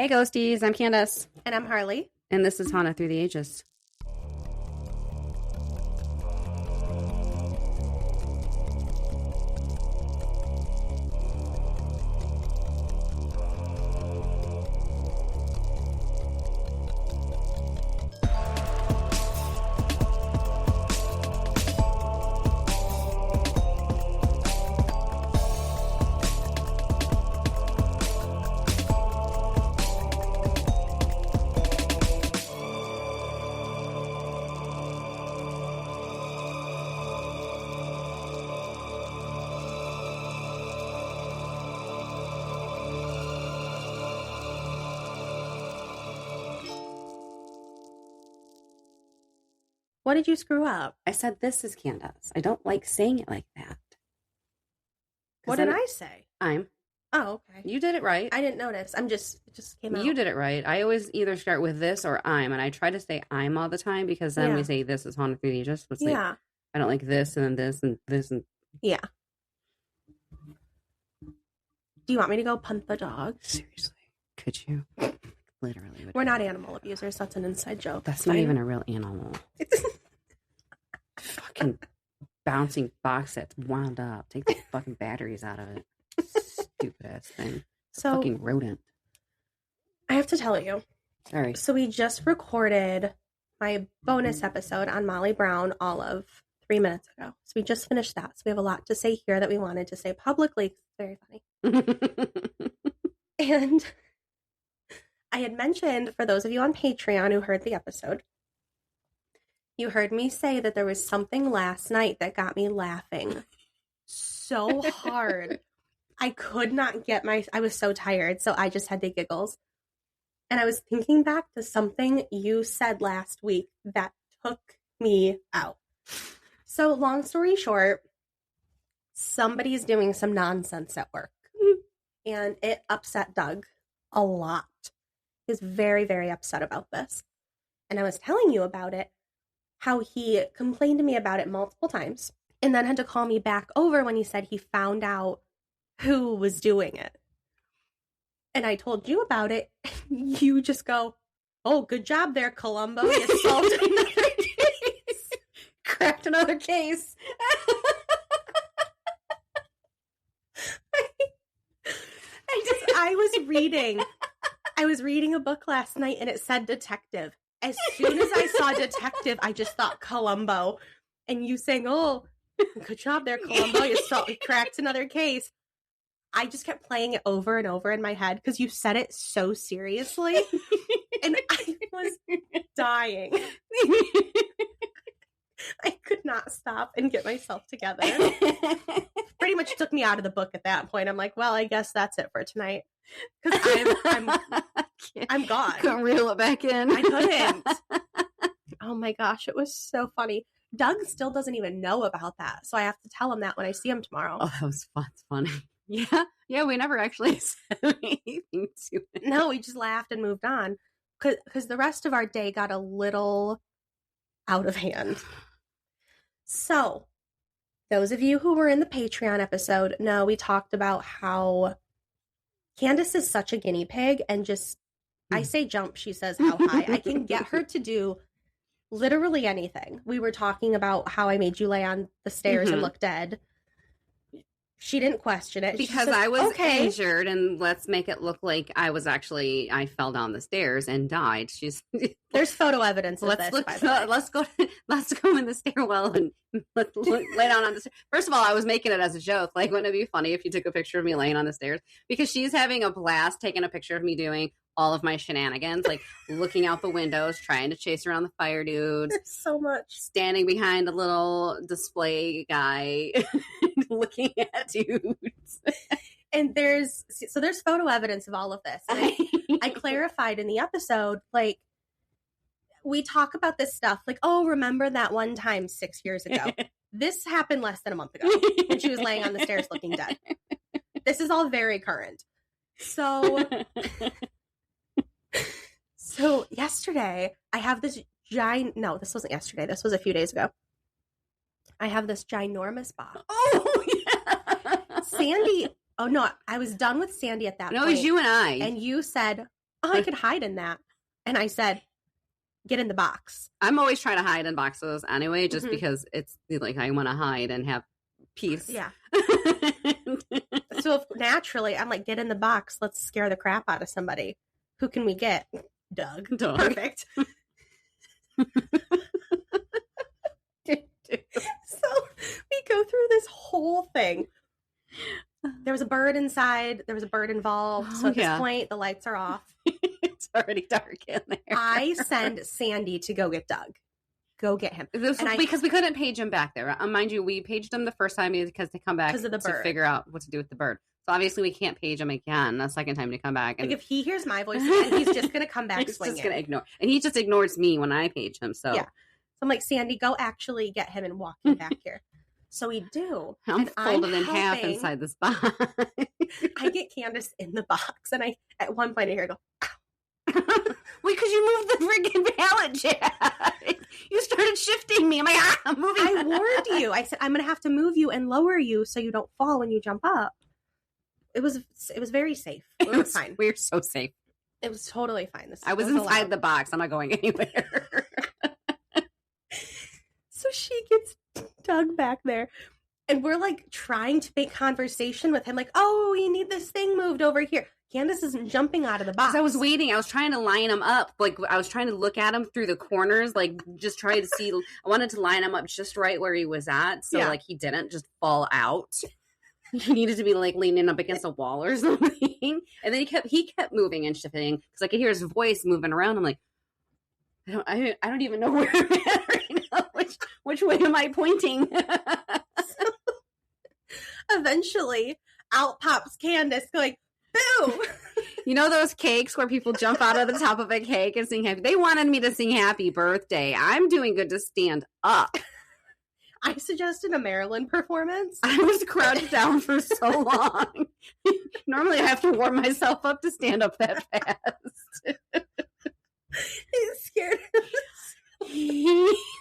Hey Ghosties, I'm Candace. And I'm Harley. And this is Haunted Through the Ages. What did you screw up? I said this is Candace. I don't like saying it like that. What did I say? I'm. Oh, okay. You did it right. I didn't notice. It just came out. You did it right. I always either start with this or I'm, and I try to say I'm all the time because then we say this is Haunted Through the Ages. So like, I don't like this and then this and this and... Yeah. Do you want me to go punt the dog? Seriously. Could you? Literally. We're not animal abusers. That's an inside joke. That's not even a real animal. Fucking bouncing box that's wound up. Take the fucking batteries out of it. Stupid ass thing. So fucking rodent. I have to tell you. Sorry. So we just recorded my bonus episode on Molly Brown all of 3 minutes ago. So we just finished that. So we have a lot to say here that we wanted to say publicly. It's very funny. And I had mentioned, for those of you on Patreon who heard the episode, you heard me say that there was something last night that got me laughing so hard. I could not get I was so tired, so I just had the giggles. And I was thinking back to something you said last week that took me out. So long story short, somebody's doing some nonsense at work. And it upset Doug a lot. He was very, very upset about this. And I was telling you about it, how he complained to me about it multiple times and then had to call me back over when he said he found out who was doing it. And I told you about it. You just go, oh, good job there, Columbo. You solved another case. Cracked another case. I was reading a book last night and it said detective. As soon as I saw detective, I just thought Columbo. And you saying, oh, good job there, Columbo. You cracked another case. I just kept playing it over and over in my head because you said it so seriously. And I was dying. I could not stop and get myself together. Pretty much took me out of the book at that point. I'm like, well, I guess that's it for tonight. Because I'm gone. Couldn't reel it back in. I couldn't. Oh my gosh, it was so funny. Doug still doesn't even know about that, so I have to tell him that when I see him tomorrow. Oh, that was fun. It's funny. Yeah, we never actually said anything to it. No, we just laughed and moved on because the rest of our day got a little out of hand. So, those of you who were in the Patreon episode know we talked about how Candace is such a guinea pig and just, I say jump, she says how high. I can get her to do literally anything. We were talking about how I made you lay on the stairs and look dead. She didn't question it. Because I was injured, and let's make it look like I fell down the stairs and died. There's photo evidence of this, by the way. Let's go in the stairwell and let's lay down on the stairs. First of all, I was making it as a joke. Like, wouldn't it be funny if you took a picture of me laying on the stairs? Because she's having a blast taking a picture of me doing all of my shenanigans, like looking out the windows, trying to chase around the fire dudes. There's so much. Standing behind a little display guy, looking at dudes. And there's photo evidence of all of this. I clarified in the episode, like, we talk about this stuff, like, oh, remember that one time 6 years ago? This happened less than a month ago when she was laying on the stairs looking dead. This is all very current. So yesterday, I have this no, this wasn't yesterday. This was a few days ago. I have this ginormous box. Oh, yeah. Sandy, oh no, I was done with Sandy at that point. No, it was you and I. And you said, oh, I could hide in that. And I said, get in the box. I'm always trying to hide in boxes anyway, just because it's like I want to hide and have peace. Yeah. So naturally, I'm like, get in the box. Let's scare the crap out of somebody. Who can we get? Doug. Perfect. So we go through this whole thing. There was a bird inside. There was a bird involved. So at this point, the lights are off. It's already dark in there. I send Sandy to go get Doug. Go get him. Because we couldn't page him back there. Mind you, we paged him the first time because they come back to figure out what to do with the bird. So obviously we can't page him again the second time to come back. And like if he hears my voice again, he's just going to come back swinging. He's just going to ignore. And he just ignores me when I page him. So yeah. So I'm like, Sandy, go actually get him and walk him back here. So we do. I'm folded in half inside this box. I get Candace in the box, and at one point I hear her go, ow. Wait, because you moved the freaking pallet jack. You started shifting me. I'm like, I'm moving. I warned you. I said, I'm going to have to move you and lower you so you don't fall when you jump up. It was very safe. We were fine. We were so safe. It was totally fine. I was inside the box. I'm not going anywhere. So she gets Doug back there, and we're like trying to make conversation with him, like, oh, you need this thing moved over here. Candace isn't jumping out of the box. I was waiting. I was trying to line him up. Like, I was trying to look at him through the corners, like, just trying to see. I wanted to line him up just right where he was at, so, like, he didn't just fall out. He needed to be, like, leaning up against a wall or something. And then he kept moving and shifting, because I could hear his voice moving around. I'm like, I don't even know where I'm at right now. Which way am I pointing? Eventually, out pops Candace going, boo! You know those cakes where people jump out of the top of a cake and sing happy? They wanted me to sing happy birthday. I'm doing good to stand up. I suggested a Maryland performance. I was crouched down for so long. Normally I have to warm myself up to stand up that fast. It scared him. He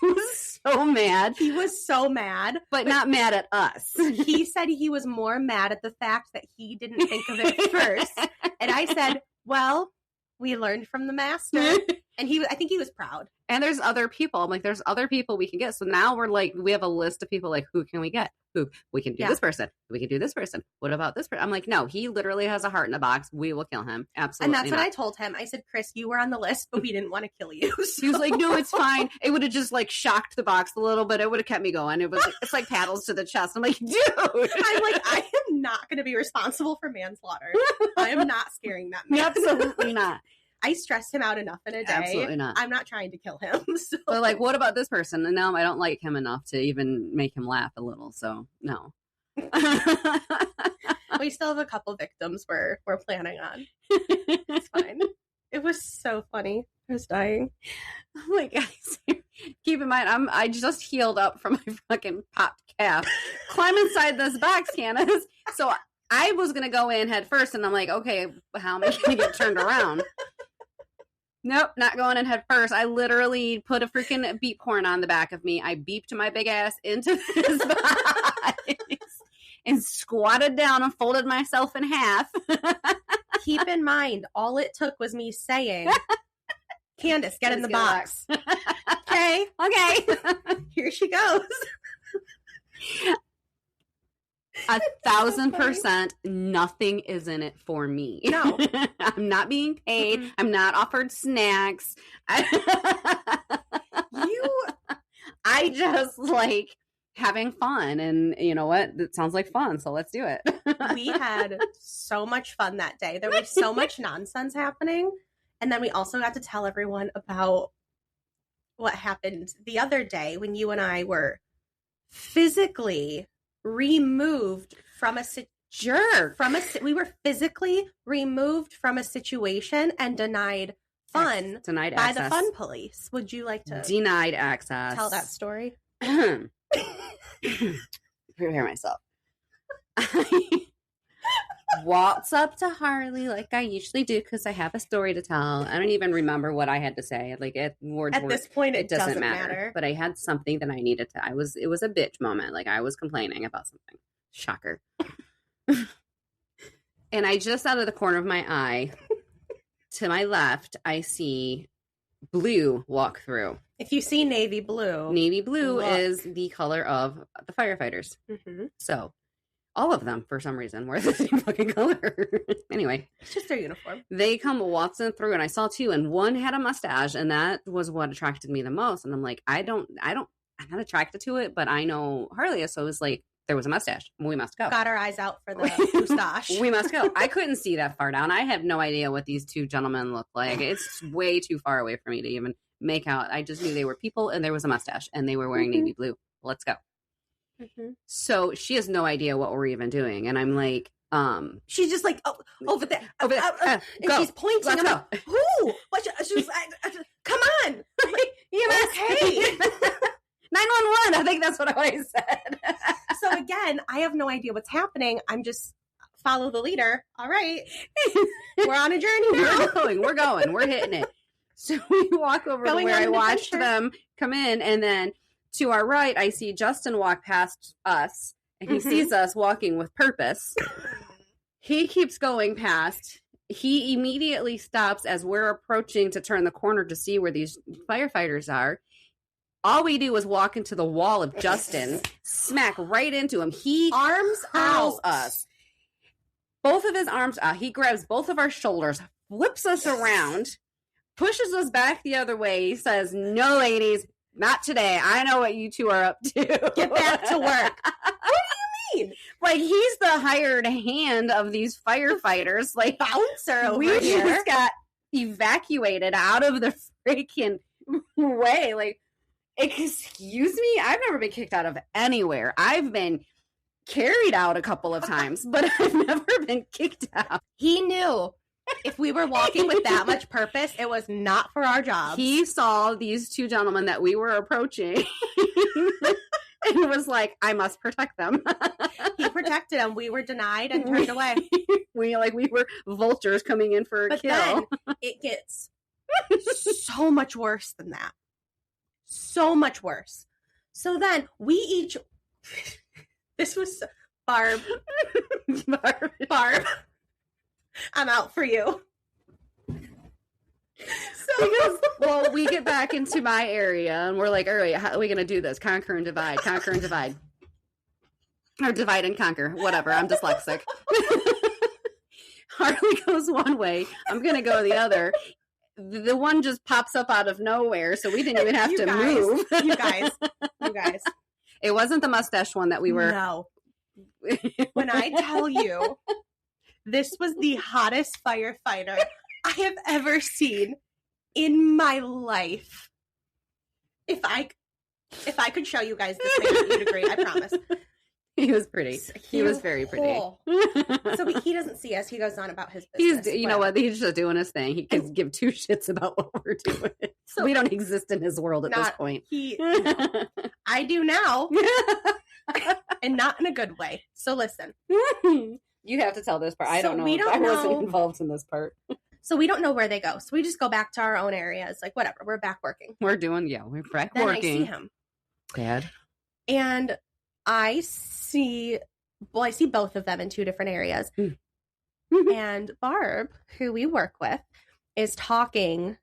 was so mad. He was so mad. But not mad at us. He said he was more mad at the fact that he didn't think of it first. And I said, well, we learned from the master. And I think he was proud. And there's other people. I'm like, there's other people we can get. So now we're like, we have a list of people like, who can we get? Who? We can do this person. We can do this person. What about this person? I'm like, no, he literally has a heart in a box. We will kill him. Absolutely. And that's what I told him. I said, Chris, you were on the list, but we didn't want to kill you. So. He was like, no, it's fine. It would have just like shocked the box a little bit. It would have kept me going. It's like paddles to the chest. I'm like, dude. I'm like, I am not going to be responsible for manslaughter. I am not scaring that man. Absolutely not. I stressed him out enough in a day. Absolutely not. I'm not trying to kill him. So. But like, what about this person? And now I don't like him enough to even make him laugh a little. So no. We still have a couple victims we're planning on. It's fine. It was so funny. I was dying. Oh my guys. Keep in mind, I just healed up from my fucking popped calf. Climb inside this box, Candace. So I was gonna go in head first, and I'm like, okay, how am I gonna get turned around? Nope, not going in head first. I literally put a freaking beep horn on the back of me. I beeped my big ass into this box and squatted down and folded myself in half. Keep in mind, all it took was me saying, Candace, get in the box. Okay. Here she goes. 1,000% nothing is in it for me. No. I'm not being paid. Mm-hmm. I'm not offered snacks. I just like having fun, and you know what? It sounds like fun, so let's do it. We had so much fun that day. There was so much nonsense happening, and then we also got to tell everyone about what happened the other day when you and I were physically removed from we were physically removed from a situation and denied fun by access. The fun police. Would you like to denied access? Tell that story. Prepare myself. I walks up to Harley like I usually do because I have a story to tell. I don't even remember what I had to say. Like at this point, it doesn't matter. But I had something that I needed to. It was a bitch moment. Like I was complaining about something. Shocker. And I just out of the corner of my eye to my left, I see blue walk through. If you see navy blue. Navy blue is the color of the firefighters. Mm-hmm. So all of them, for some reason, wear the same fucking color. Anyway. It's just their uniform. They come waltzing through, and I saw two, and one had a mustache, and that was what attracted me the most. And I'm like, I'm not attracted to it, but I know Harley, so it was like, there was a mustache. We must go. Got our eyes out for the mustache. We must go. I couldn't see that far down. I have no idea what these two gentlemen look like. It's way too far away for me to even make out. I just knew they were people, and there was a mustache, and they were wearing navy blue. Let's go. Mm-hmm. So she has no idea what we're even doing, and I'm like, she's just like, over there, and she's pointing. Let's go. Who? What? She was like, come on. I'm like, okay. 911. I think that's what I said. So again, I have no idea what's happening. I'm just follow the leader. All right. We're on a journey now. We're going. We're hitting it. So we walk over to where I watched them come in, and then to our right, I see Justin walk past us, and he sees us walking with purpose. He keeps going past. He immediately stops as we're approaching to turn the corner to see where these firefighters are. All we do is walk into the wall of Justin, smack right into him. He arms hurls out. us. Both of his arms out. He grabs both of our shoulders, flips us around, pushes us back the other way. He says, "No, ladies, not today. I know what you two are up to. Get back to work." What do you mean? Like, he's the hired hand of these firefighters. Like, bouncer over we here. Just got evacuated out of the freaking way. Like, excuse me? I've never been kicked out of anywhere. I've been carried out a couple of times, but I've never been kicked out. He knew if we were walking with that much purpose, it was not for our jobs. He saw these two gentlemen that we were approaching and was like, I must protect them. He protected them. We were denied and turned away. We were vultures coming in for a kill. Then it gets so much worse than that. So much worse. So then we each, this was Barb, I'm out for you. So well, we get back into my area and we're like, all right, how are we going to do this? Conquer and divide. Or divide and conquer. Whatever. I'm dyslexic. Harley goes one way. I'm going to go the other. The one just pops up out of nowhere, so we didn't even have to move. You guys. It wasn't the mustache one that we were. No. When I tell you, this was the hottest firefighter I have ever seen in my life. If I could show you guys this thing, you'd agree. I promise. He was pretty. He was very pretty. So he doesn't see us. He goes on about his business. You know what? He's just doing his thing. He can give two shits about what we're doing. So we don't exist in his world at this point. No. I do now. And not in a good way. So listen. You have to tell this part. I don't know. I wasn't involved in this part. So we don't know where they go. So we just go back to our own areas. Like, whatever. We're back working. We're back then working. I see him. Dad. And I see both of them in two different areas. And Barb, who we work with, is talking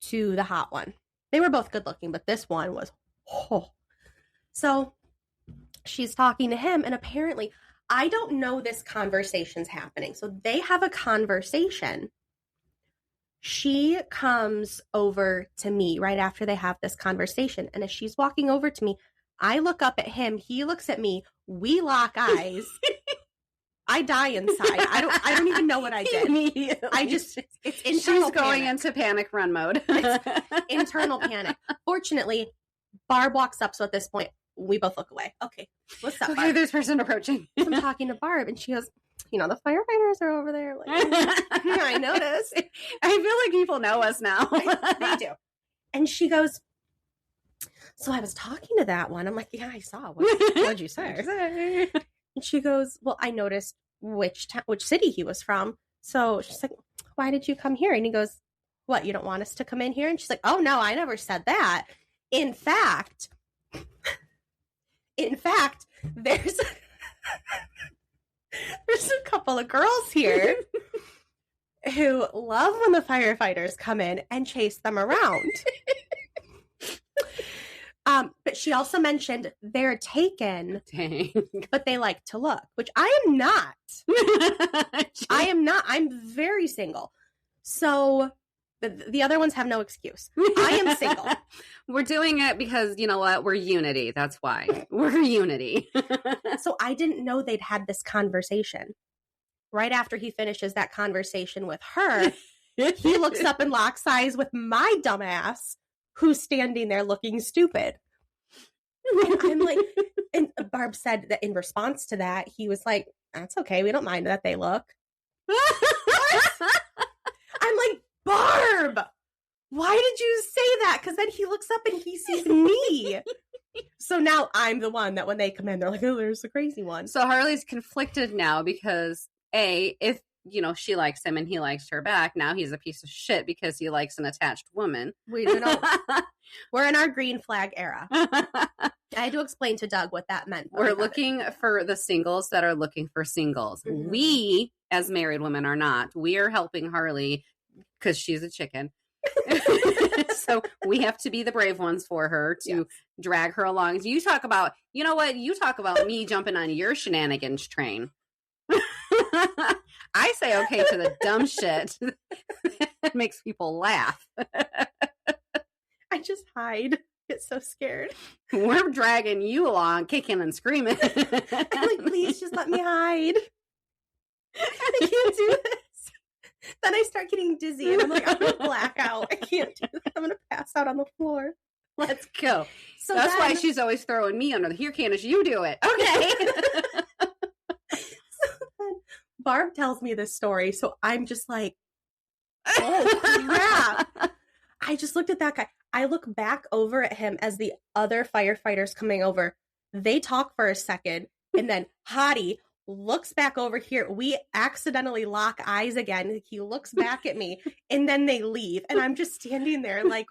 to the hot one. They were both good looking, but this one was, So she's talking to him, and apparently, I don't know this conversation's happening. So they have a conversation. She comes over to me right after they have this conversation. And as she's walking over to me, I look up at him. He looks at me. We lock eyes. I die inside. I don't even know what I did. It's internal She's going into panic run mode. It's internal panic. Fortunately, Barb walks up. So at this point, we both look away. Okay. What's up, Barb? Okay, there's person approaching. I'm talking to Barb, and she goes, the firefighters are over there. Like, yeah, I noticed. I feel like people know us now. They do. And she goes, so I was talking to that one. I'm like, yeah, I saw. What'd you say? And she goes, well, I noticed which city he was from. So she's like, why did you come here? And he goes, what, you don't want us to come in here? And she's like, oh, no, I never said that. In fact, there's a couple of girls here who love when the firefighters come in and chase them around. But she also mentioned they're taken, Dang. but they like to look, which I am not. I am not. I'm very single. So the other ones have no excuse. I am single. We're doing it because, you know what? We're unity. That's why. We're unity. So I didn't know they'd had this conversation. Right after he finishes that conversation with her, he looks up and locks eyes with my dumbass, who's standing there looking stupid. And I'm like, and Barb said that in response to that, he was like, that's okay. We don't mind that they look. I'm like, Barb, why did you say that? Because then he looks up and he sees me. So now I'm the one that when they come in, they're like, oh, there's the crazy one. So Harley's conflicted now because, if, you know, she likes him and he likes her back, now he's a piece of shit because he likes an attached woman. We don't know. We're in our green flag era. I had to explain to Doug what that meant. We're looking for the singles that are looking for singles. Mm-hmm. We, as married women, are not. We are helping Harley because she's a chicken. So we have to be the brave ones for her to drag her along. You talk about, you know what? You talk about me jumping on your shenanigans train. I say okay to the dumb shit that makes people laugh. I just hide. Get so scared. We're dragging you along, kicking and screaming. I'm like, please just let me hide. I can't do this. Then I start getting dizzy and I'm like, I'm going to black out. I can't do this. I'm going to pass out on the floor. Let's go. So that's why she's always throwing me under the here, Candace, you do it. Okay. So then Barb tells me this story. So I'm just like, oh, crap. I just looked at that guy. I look back over at him as the other firefighters coming over. They talk for a second, and then Hottie looks back over here. We accidentally lock eyes again. He looks back at me, and then they leave. And I'm just standing there like,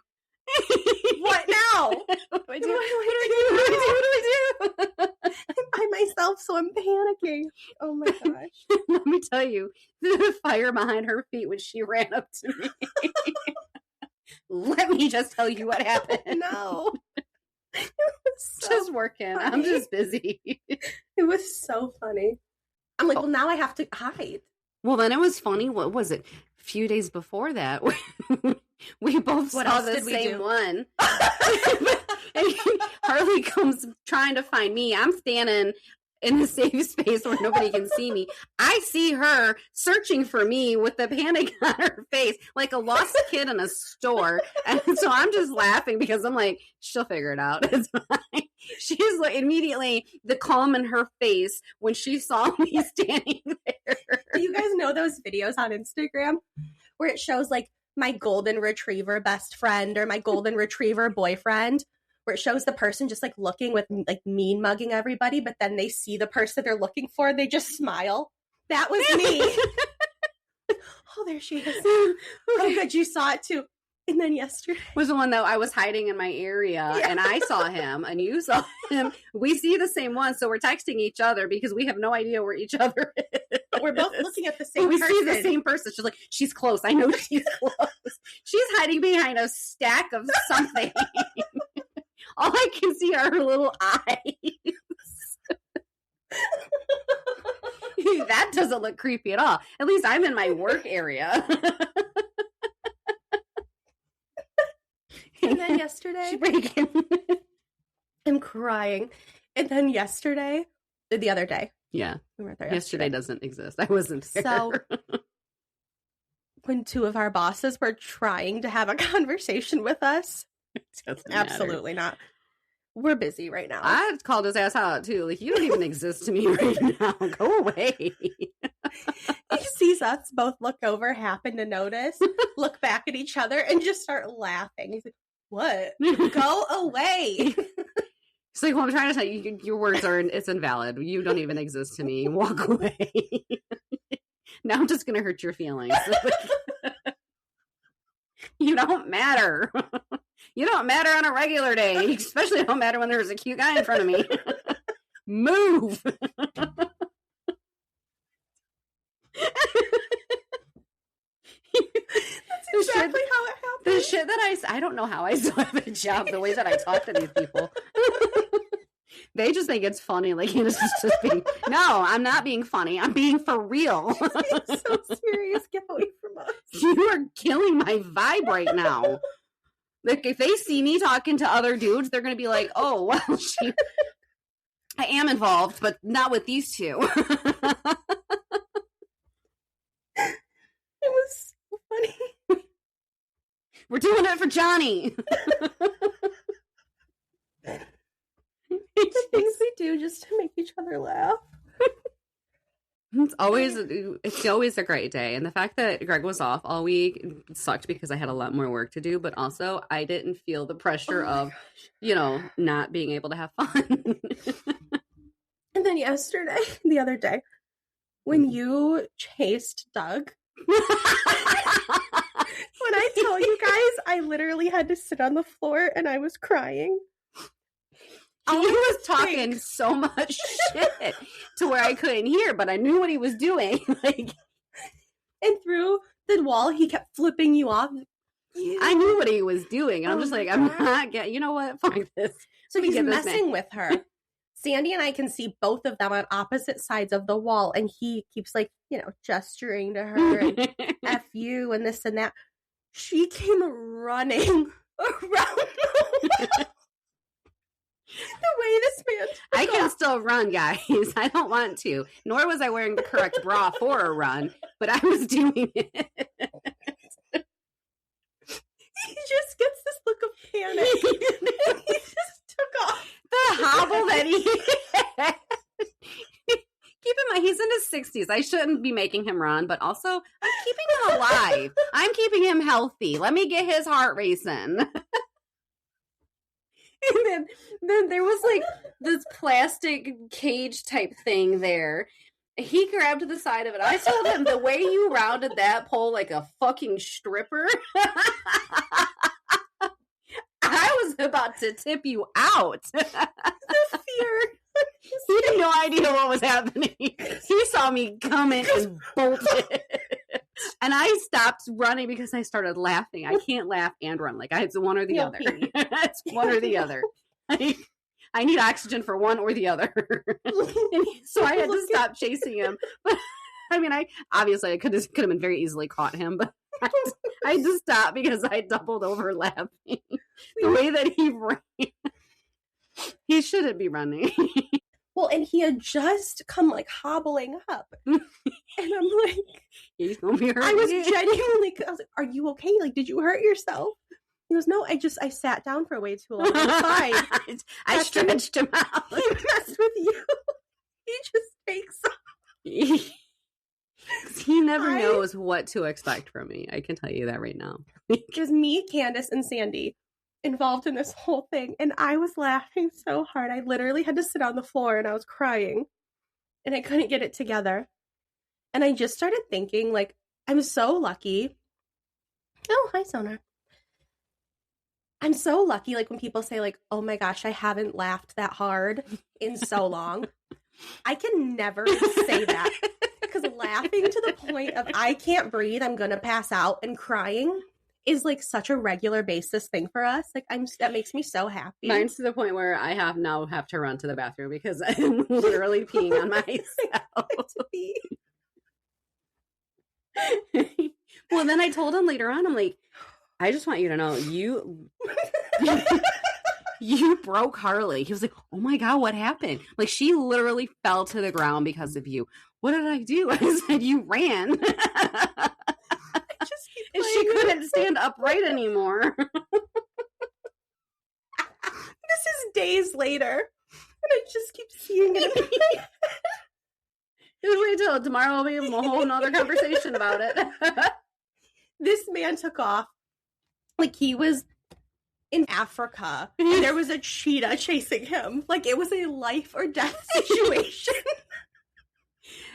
what now? What do I do? I'm by myself, so I'm panicking. Oh my gosh. Let me tell you, the fire behind her feet when she ran up to me. Let me just tell you what happened. No. So just working. Funny. I'm just busy. It was so funny. I'm like, well, now I have to hide. Well, then it was funny. What was it? A few days before that, we both saw the same one. And Harley comes trying to find me. I'm standing in a safe space where nobody can see me. I see her searching for me with the panic on her face, like a lost kid in a store. And so I'm just laughing because I'm like, she'll figure it out. It's fine. She's like immediately the calm in her face when she saw me standing there. Do you guys know those videos on Instagram where it shows like my golden retriever best friend or my golden retriever boyfriend? Where it shows the person just like looking with like mean mugging everybody, but then they see the person they're looking for, they just smile. That was me. Oh, there she is. Oh, good, you saw it too. And then yesterday was the one that I was hiding in my area, and I saw him, and you saw him. We see the same one, so we're texting each other because we have no idea where each other is. But we're both looking at the same person. We see the same person. She's like, she's close. I know she's close. She's hiding behind a stack of something. All I can see are her little eyes. That doesn't look creepy at all. At least I'm in my work area. And then yesterday, I'm crying. And then yesterday, the other day. Yeah. We were there yesterday doesn't exist. I wasn't there. So when two of our bosses were trying to have a conversation with us, absolutely not. We're busy right now. I called his ass out too. Like, you don't even exist to me right now. Go away. He sees us both look over, happen to notice, look back at each other, and just start laughing. He's like, what? Go away. It's like, well, I'm trying to tell you, your words are, it's invalid. You don't even exist to me. Walk away. Now I'm just going to hurt your feelings. You don't matter. You don't matter on a regular day. Especially don't matter when there's a cute guy in front of me. Move. how it happened. The shit that I don't know how I still have a job, the way that I talk to these people. They just think it's funny. Like, it's just being, no, I'm not being funny. I'm being for real. It's being so serious. Get away from us. You are killing my vibe right now. Like, if they see me talking to other dudes, they're going to be like, oh, well, I am involved, but not with these two. It was so funny. We're doing it for Johnny. The things we do just to make each other laugh. It's always a great day. And the fact that Greg was off all week sucked because I had a lot more work to do, but also I didn't feel the pressure of, not being able to have fun. And then the other day, when you chased Doug, when I tell you guys, I literally had to sit on the floor and I was crying. He was talking so much shit to where I couldn't hear, but I knew what he was doing. And through the wall, he kept flipping you off. I knew what he was doing, and I'm just like, I'm not getting. You know what? Fuck this. So he's messing with her. Sandy and I can see both of them on opposite sides of the wall, and he keeps gesturing to her and F you and this and that. She came running around the wall. The way this man I can still run, guys. I don't want to. Nor was I wearing the correct bra for a run, but I was doing it. He just gets this look of panic. He just took off. The hobble that he had. Keep in mind, he's in his 60s. I shouldn't be making him run, but also I'm keeping him alive. I'm keeping him healthy. Let me get his heart racing. And then there was this plastic cage type thing there. He grabbed the side of it. I told him, the way you rounded that pole like a fucking stripper, I was about to tip you out. The fear. He had no idea what was happening. He saw me coming and bolted. And I stopped running because I started laughing. I can't laugh and run. It's one or the other. It's one or the other. I need oxygen for one or the other. So I had to stop chasing him. But I could have been very easily caught him, but I had to stop because I doubled over laughing. The way that he ran. He shouldn't be running. Well, and he had just come hobbling up. And I'm like, he's gonna be hurt. I was like, are you okay? Did you hurt yourself? He goes, no, I sat down for way too long. I'm fine. I stretched him out. He messed with you. He just takes off. He never knows what to expect from me. I can tell you that right now. Just me, Candace, and Sandy involved in this whole thing, and I was laughing so hard. I literally had to sit on the floor, and I was crying, and I couldn't get it together. And I just started thinking, I'm so lucky. Oh, hi, Sonar. I'm so lucky, when people say, oh my gosh, I haven't laughed that hard in so long. I can never say that, because laughing to the point of I can't breathe, I'm gonna pass out, and crying is such a regular basis thing for us. That makes me so happy. Mine's to the point where I have to run to the bathroom because I'm literally peeing on myself. Well, then I told him later on, I'm like, I just want you to know, you broke Harley. He was like, oh my God, what happened? She literally fell to the ground because of you. What did I do? I said, you ran. And she couldn't stand upright anymore. This is days later. And I just keep seeing it. Just wait till tomorrow. We'll be a whole nother conversation about it. This man took off he was in Africa. And there was a cheetah chasing him. It was a life or death situation.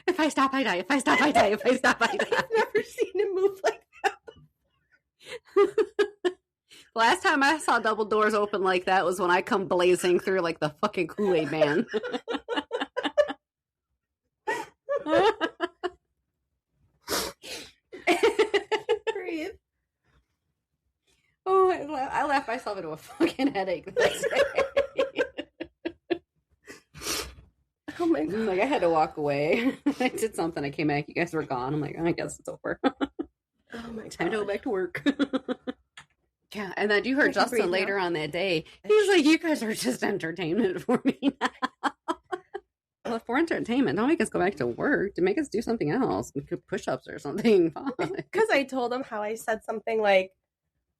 If I stop, I die. If I stop, I die. If I stop, I die. I've never seen him move like that. Last time I saw double doors open like that was when I come blazing through the fucking Kool-Aid man. Breathe. I laughed myself into a fucking headache that day. Oh my God. Like, I had to walk away. I did something. I came back. You guys were gone. I'm like, I guess it's over. Oh my God. Time to go back to work. Yeah, and then you heard Justin later on that day. He's like, you guys are just entertainment for me now. Well, for entertainment, don't make us go back to work. To make us do something else. Push-ups or something. Because I told him how I said something like,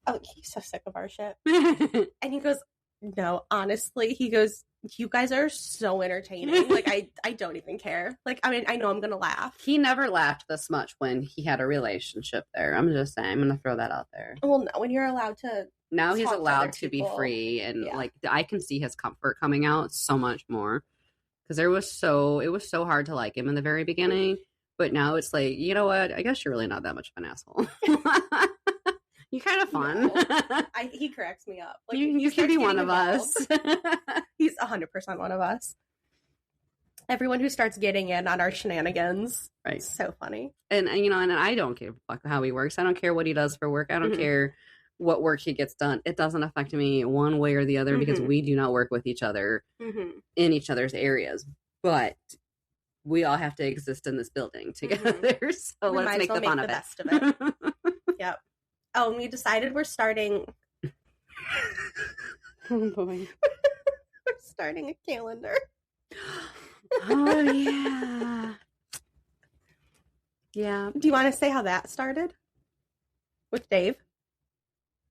oh, he's so sick of our shit. And he goes, no, honestly, he goes, you guys are so entertaining. Like, I don't even care. Like, I mean, I know I'm going to laugh. He never laughed this much when he had a relationship there. I'm just saying, I'm going to throw that out there. Well, no, when you're allowed to. Now he's allowed to be free. And like, I can see his comfort coming out so much more. Because it was so hard to like him in the very beginning. But now it's like, you know what? I guess you're really not that much of an asshole. You're kind of fun. No. He cracks me up. Like, you can be one of us. He's 100% one of us. Everyone who starts getting in on our shenanigans. Right. So funny. And you know, and I don't care how he works. I don't care what he does for work. I don't care what work he gets done. It doesn't affect me one way or the other because we do not work with each other in each other's areas. But we all have to exist in this building together. So let's make the fun of it. Best of it. Yep. Oh, and we decided we're starting. Oh boy. We're starting a calendar. Oh yeah. Yeah. Do you want to say how that started? With Dave?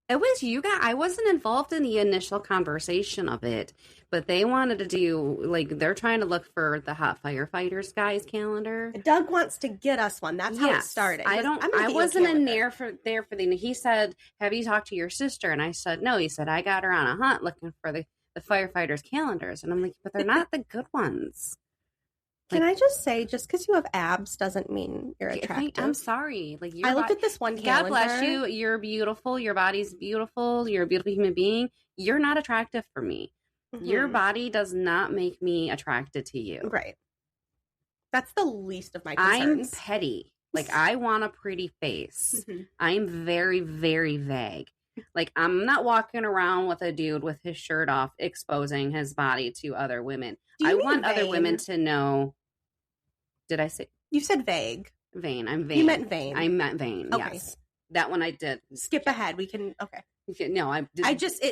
It was you guys. I wasn't involved in the initial conversation of it, but they wanted to do, like, they're trying to look for the hot firefighters guys calendar. Doug wants to get us one. That's how it started. I wasn't in there for the, he said, have you talked to your sister? And I said, no. He said, I got her on a hunt looking for the firefighters calendars. And I'm like, but they're not the good ones. Can I just say, just because you have abs doesn't mean you're attractive. I'm sorry. Like, I looked at this one calendar. God bless you. You're beautiful. Your body's beautiful. You're a beautiful human being. You're not attractive for me. Your body does not make me attracted to you. Right. That's the least of my concerns. I'm petty. Like, I want a pretty face. I'm very, very vague. Like, I'm not walking around with a dude with his shirt off exposing his body to other women. I want other women to know. Did I say? You said vague. Vain. I'm vain. You meant vain. I meant vain. Okay. Yes. That one I did. Skip ahead. We can. Okay. No, I just.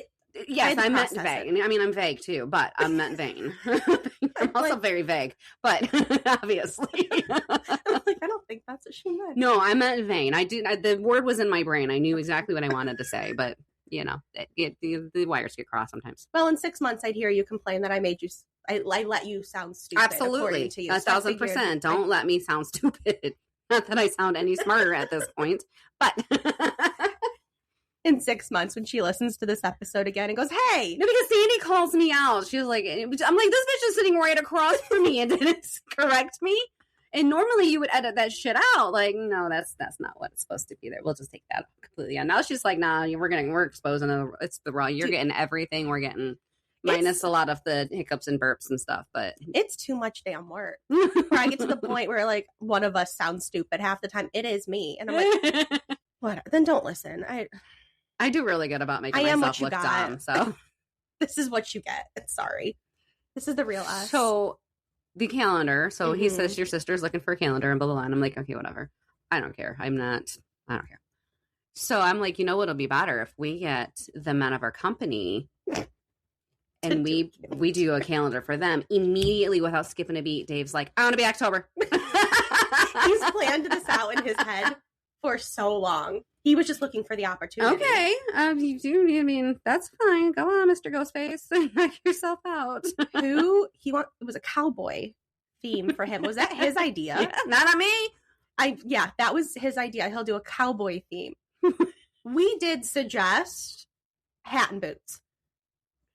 Yes, I meant vague. I mean, I'm vague too, but I meant vain. I'm also very vague, but obviously. I don't think that's what she meant. No, I meant vain. The word was in my brain. I knew exactly what I wanted to say, but you know, the wires get crossed sometimes. Well, in 6 months, I'd hear you complain that I made you. I let you sound stupid. Absolutely, to you. 1,000%. Don't let me sound stupid. Not that I sound any smarter at this point, but. In 6 months, when she listens to this episode again and goes, hey. No, because Sandy calls me out. She was like, I'm like, this bitch is sitting right across from me and didn't correct me. And normally you would edit that shit out. Like, no, that's not what it's supposed to be there. We'll just take that completely out. Now she's like, nah, we're exposing it's the raw. You're getting everything. We're getting minus a lot of the hiccups and burps and stuff. But it's too much damn work. Where I get to the point where like one of us sounds stupid half the time. It is me. And I'm like, what? Then don't listen. I do really good about making myself look dumb. So this is what you get. Sorry. This is the real us. So the calendar. So he says your sister's looking for a calendar and blah, blah, blah. And I'm like, okay, whatever. I don't care. I don't care. So I'm like, you know what'll be better if we get the men of our company and we do a calendar for them immediately without skipping a beat. Dave's like, I want to be October. He's planned this out in his head for so long. He was just looking for the opportunity. Okay. You do. I mean, that's fine. Go on, Mr. Ghostface. Knock yourself out. It was a cowboy theme for him. Was that his idea? Yeah, not on me. That was his idea. He'll do a cowboy theme. We did suggest hat and boots.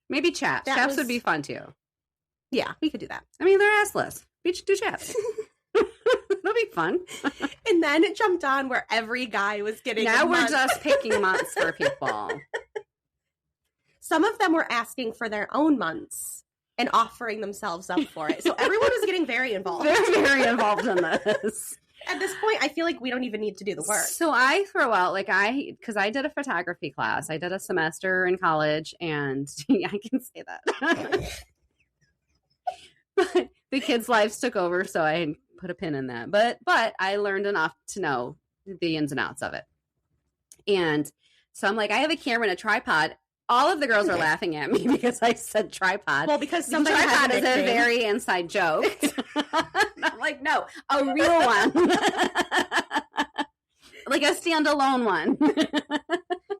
Maybe chaps. Chaps would be fun too. Yeah, we could do that. I mean, they're assless. We should do chaps. That'll be fun. And then it jumped on where every guy was getting. Now we're just picking months for people. Some of them were asking for their own months and offering themselves up for it. So everyone was getting very involved. They're very involved in this. At this point, I feel like we don't even need to do the work. So I throw out, because I did a photography class. I did a semester in college, and I can say that. But the kids' lives took over, so I put a pin in that. But I learned enough to know the ins and outs of it. And so I'm like, I have a camera and a tripod. All of the girls are laughing at me because I said tripod. Well, because somebody tripod is a very inside joke. I'm like, no, a real one. Like a standalone one.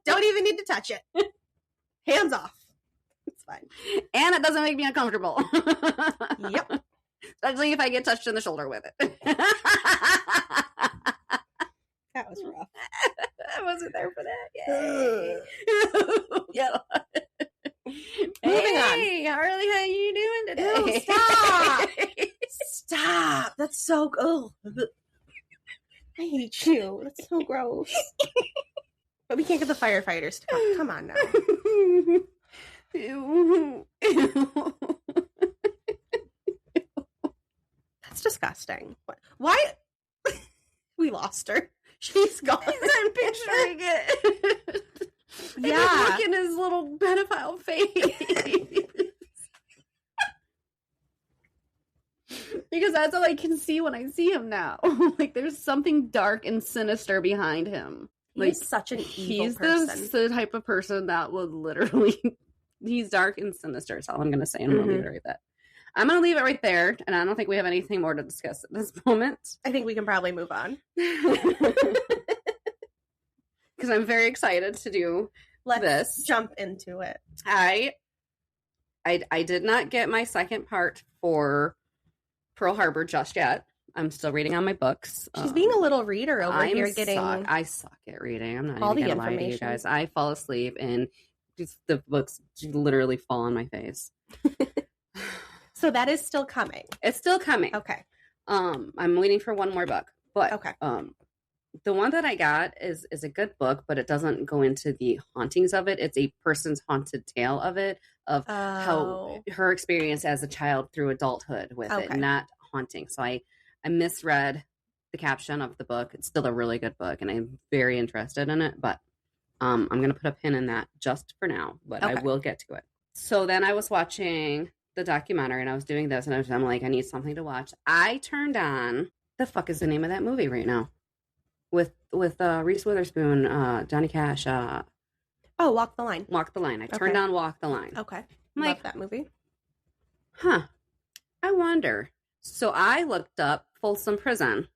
Don't even need to touch it. Hands off. It's fine. And it doesn't make me uncomfortable. Yep. Especially if I get touched in the shoulder with it. That was rough. I wasn't there for that. Yeah. Moving on. Hey, Harley, how you doing today? Ew, stop. Stop. That's so I hate you. That's so gross. But we can't get the firefighters to come. Come on now. Ew. That's disgusting. Why? We lost her. She's gone. I'm picturing it. Yeah. Look in his little pedophile face. Because that's all I can see when I see him now. Like, there's something dark and sinister behind him. He's such an evil person. He's the type of person that would literally... He's dark and sinister, is all I'm going to say, and I'm going to leave it right there. I'm going to leave it right there, and I don't think we have anything more to discuss at this moment. I think we can probably move on. Because I'm very excited to do Let's jump into it. I did not get my second part for Pearl Harbor just yet. I'm still reading on my books. She's being a little reader over here. I suck at reading. I'm not all even the going to lie to you guys. I fall asleep, and the books literally fall on my face. So that is still coming. It's still coming. Okay. I'm waiting for one more book, but okay. The one that I got is a good book, but it doesn't go into the hauntings of it. It's a person's haunted tale of it, of how her experience as a child through adulthood with it, not haunting. So I misread the caption of the book. It's still a really good book, and I'm very interested in it, but I'm going to put a pin in that just for now, but I will get to it. So then I was watching the documentary, and I was doing this, and I'm like, I need something to watch. I turned on, the fuck is the name of that movie right now? With Reese Witherspoon, Johnny Cash. Walk the Line. Walk the Line. I turned on Walk the Line. Okay. Love that movie. Huh. I wonder. So I looked up Folsom Prison.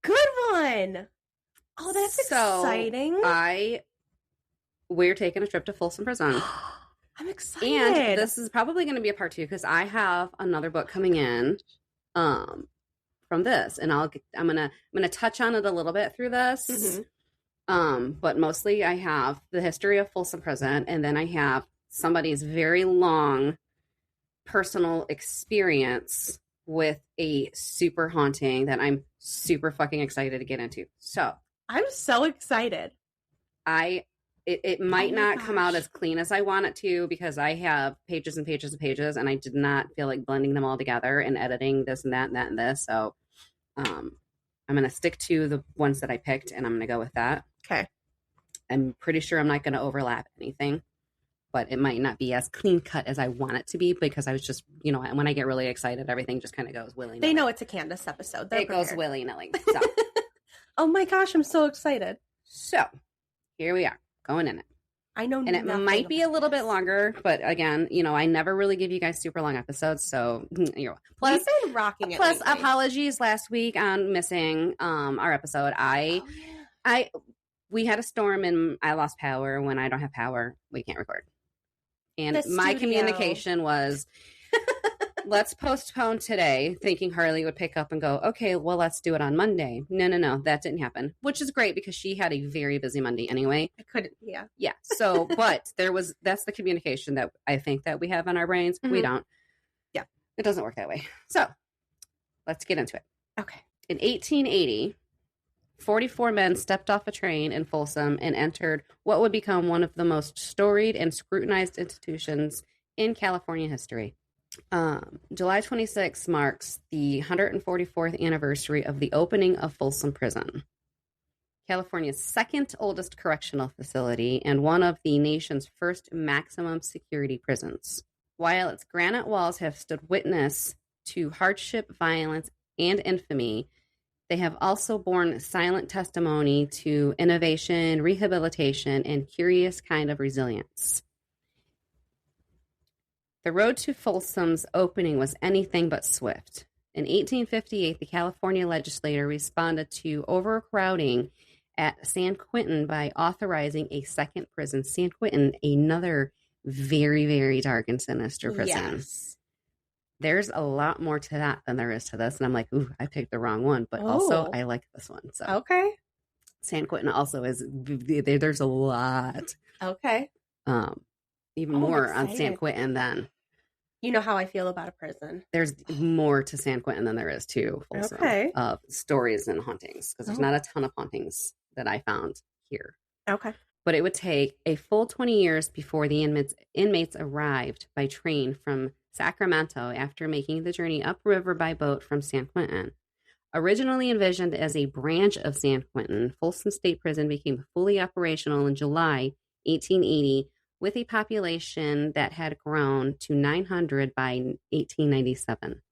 Good one. Oh, that's exciting. We're taking a trip to Folsom Prison. I'm excited. And this is probably going to be a part 2 because I have another book coming in from this, and I'm gonna touch on it a little bit through this. But mostly I have the history of Folsom Prison, and then I have somebody's very long personal experience with a super haunting that I'm super fucking excited to get into. So I'm so excited. It might not come out as clean as I want it to because I have pages and pages and pages, and I did not feel like blending them all together and editing this and that and that and this. So I'm going to stick to the ones that I picked, and I'm going to go with that. Okay. I'm pretty sure I'm not going to overlap anything, but it might not be as clean cut as I want it to be because I was just, when I get really excited, everything just kind of goes willy-nilly. They know it's a Candace episode. They're prepared. Goes willy-nilly. So. Oh my gosh, I'm so excited. So here we are. Going in it. I know. And it might be a little bit longer, but again, I never really give you guys super long episodes. So plus, we've been rocking it. Plus, lately. apologies last week on missing our episode. We had a storm and I lost power. When I don't have power, we can't record. And my communication was, let's postpone today, thinking Harley would pick up and go, okay, well, let's do it on Monday. No, that didn't happen, which is great because she had a very busy Monday anyway. I couldn't, yeah. Yeah, so, but that's the communication that I think that we have in our brains. We don't. Yeah. It doesn't work that way. So, let's get into it. Okay. In 1880, 44 men stepped off a train in Folsom and entered what would become one of the most storied and scrutinized institutions in California history. July 26th marks the 144th anniversary of the opening of Folsom Prison, California's second oldest correctional facility and one of the nation's first maximum security prisons. While its granite walls have stood witness to hardship, violence, and infamy, they have also borne silent testimony to innovation, rehabilitation, and curious kind of resilience. The road to Folsom's opening was anything but swift. In 1858, the California legislature responded to overcrowding at San Quentin by authorizing a second prison. San Quentin, another very, very dark and sinister prison. Yes. There's a lot more to that than there is to this. And I'm like, ooh, I picked the wrong one. But also, I like this one. So Okay. San Quentin also is, there's a lot. Okay. Even I'm more on San excited. Quentin than, You know how I feel about a prison. there's more to San Quentin than there is to Folsom Okay. of stories and hauntings. Because there's not a ton of hauntings that I found here. Okay. But it would take a full 20 years before the inmates arrived by train from Sacramento after making the journey upriver by boat from San Quentin. Originally envisioned as a branch of San Quentin, Folsom State Prison became fully operational in July 1880 with a population that had grown to 900 by 1897.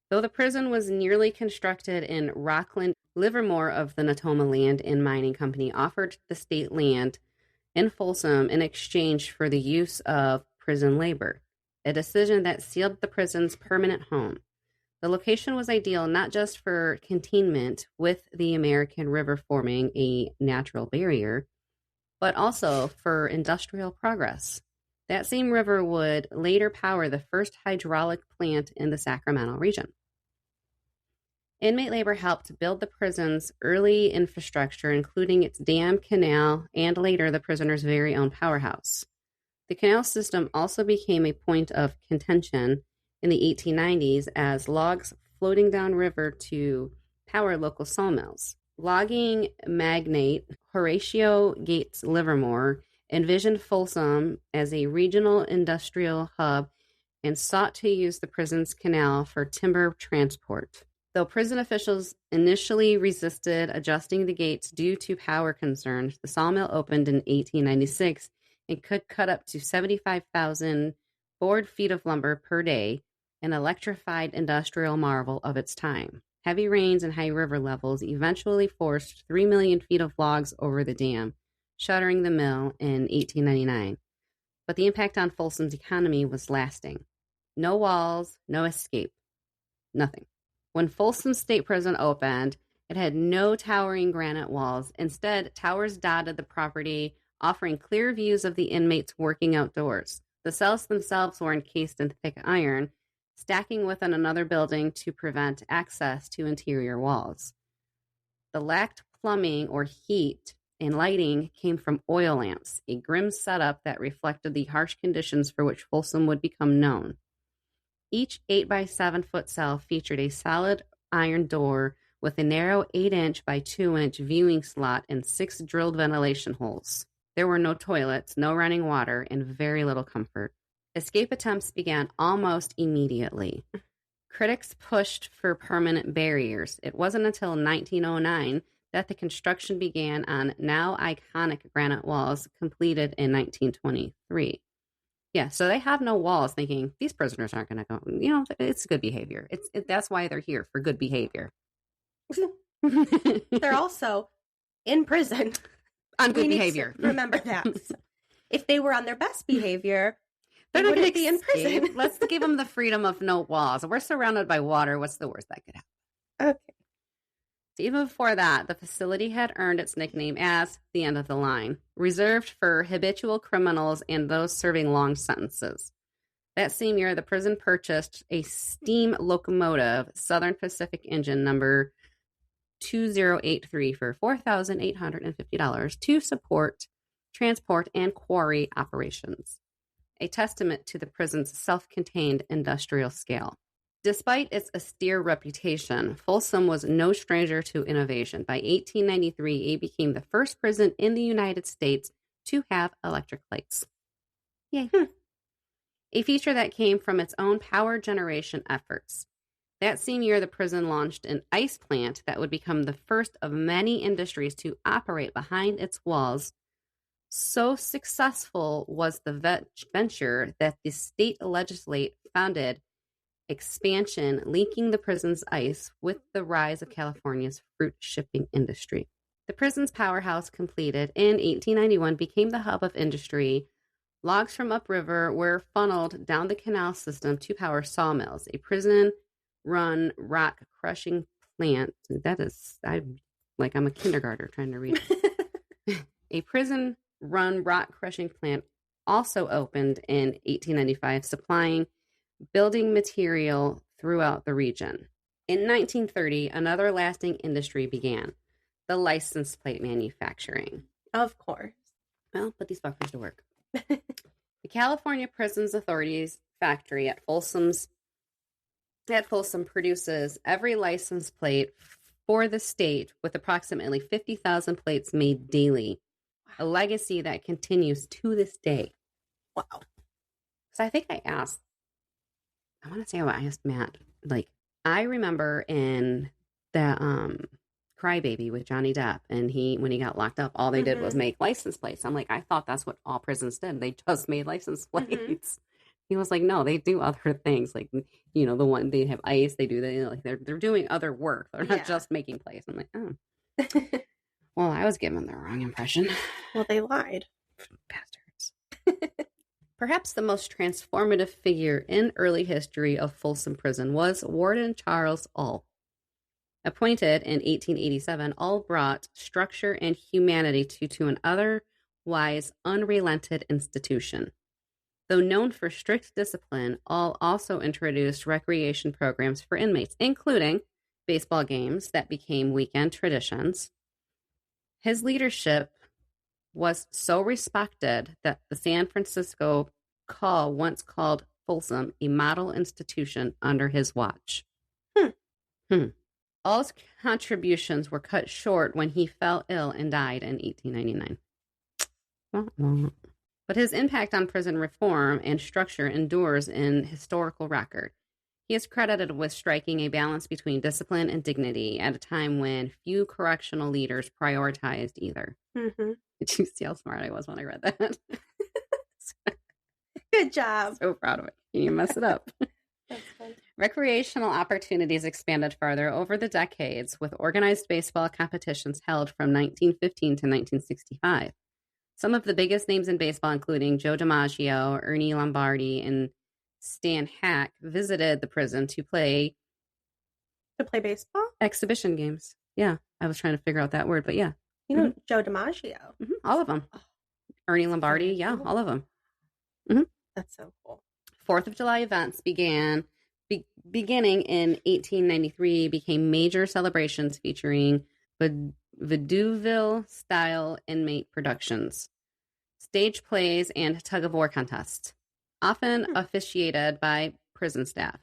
Though the prison was nearly constructed in Rockland, Livermore of the Natoma Land and Mining Company offered the state land in Folsom in exchange for the use of prison labor, a decision that sealed the prison's permanent home. The location was ideal not just for containment with the American River forming a natural barrier, but also for industrial progress. That same river would later power the first hydraulic plant in the Sacramento region. Inmate labor helped build the prison's early infrastructure, including its dam, canal, and later the prisoner's very own powerhouse. The canal system also became a point of contention in the 1890s as logs floating downriver to power local sawmills. Logging magnate Horatio Gates Livermore envisioned Folsom as a regional industrial hub and sought to use the prison's canal for timber transport. Though prison officials initially resisted adjusting the gates due to power concerns, the sawmill opened in 1896 and could cut up to 75,000 board feet of lumber per day, an electrified industrial marvel of its time. Heavy rains and high river levels eventually forced 3 million feet of logs over the dam, shuttering the mill in 1899. But the impact on Folsom's economy was lasting. No walls, no escape, nothing. When Folsom State Prison opened, it had no towering granite walls. Instead, towers dotted the property, offering clear views of the inmates working outdoors. The cells themselves were encased in thick iron, stacking within another building to prevent access to interior walls. The lacked plumbing or heat and lighting came from oil lamps, a grim setup that reflected the harsh conditions for which Folsom would become known. Each 8 by 7 foot cell featured a solid iron door with a narrow 8-inch by 2-inch viewing slot and 6 drilled ventilation holes. There were no toilets, no running water, and very little comfort. Escape attempts began almost immediately. Critics pushed for permanent barriers. It wasn't until 1909 that the construction began on now iconic granite walls completed in 1923. Yeah, so they have no walls thinking, these prisoners aren't going to go, it's good behavior. That's why they're here, for good behavior. They're also in prison. On good behavior. Remember that. If they were on their best behavior, they're not going to be in prison. Let's give them the freedom of no walls. We're surrounded by water. What's the worst that could happen? Okay. So even before that, the facility had earned its nickname as the end of the line, reserved for habitual criminals and those serving long sentences. That same year, the prison purchased a steam locomotive, Southern Pacific engine number 2083 for $4,850 to support transport and quarry operations, a testament to the prison's self-contained industrial scale. Despite its austere reputation, Folsom was no stranger to innovation. By 1893, it became the first prison in the United States to have electric lights. Yay. a feature that came from its own power generation efforts. That same year, the prison launched an ice plant that would become the first of many industries to operate behind its walls. So successful was the venture that the state legislature founded expansion, linking the prison's ice with the rise of California's fruit shipping industry. The prison's powerhouse, completed in 1891, became the hub of industry. Logs from upriver were funneled down the canal system to power sawmills, a prison-run rock crushing plant. I'm a kindergartner trying to read. A prison-run rock crushing plant also opened in 1895, supplying building material throughout the region. In 1930, another lasting industry began, the license plate manufacturing. Of course. Well, put these fuckers to work. The California Prisons Authority's factory at Folsom produces every license plate for the state, with approximately 50,000 plates made daily, a legacy that continues to this day. Wow. So I think I asked Matt, like, I remember in the Crybaby with Johnny Depp, and when he got locked up, all they did was make license plates. I'm like, I thought that's what all prisons did. They just made license plates. He was like, no, they do other things. Like, the one, they have ice, they do they're doing other work. They're not just making plates. I'm like, oh. Well, I was given the wrong impression. Well, they lied. Bastards. Perhaps the most transformative figure in early history of Folsom Prison was Warden Charles Ull. Appointed in 1887, Ull brought structure and humanity to an otherwise unrelented institution. Though known for strict discipline, Ull also introduced recreation programs for inmates, including baseball games that became weekend traditions. His leadership was so respected that the San Francisco Call once called Folsom a model institution under his watch. Ull's contributions were cut short when he fell ill and died in 1899. But his impact on prison reform and structure endures in historical record. He is credited with striking a balance between discipline and dignity at a time when few correctional leaders prioritized either. Did you see how smart I was when I read that? Good job. So proud of it. You mess it up. That's fun. Recreational opportunities expanded further over the decades, with organized baseball competitions held from 1915 to 1965. Some of the biggest names in baseball, including Joe DiMaggio, Ernie Lombardi, and Stan Hack, visited the prison to play baseball? Exhibition games. Yeah, I was trying to figure out that word, but yeah. You know, Joe DiMaggio. All of them. Ernie Lombardi, yeah, all of them. That's so cool. 4th of July events beginning in 1893 became major celebrations featuring vaudeville-style inmate productions, stage plays, and tug-of-war contests, often officiated by prison staff.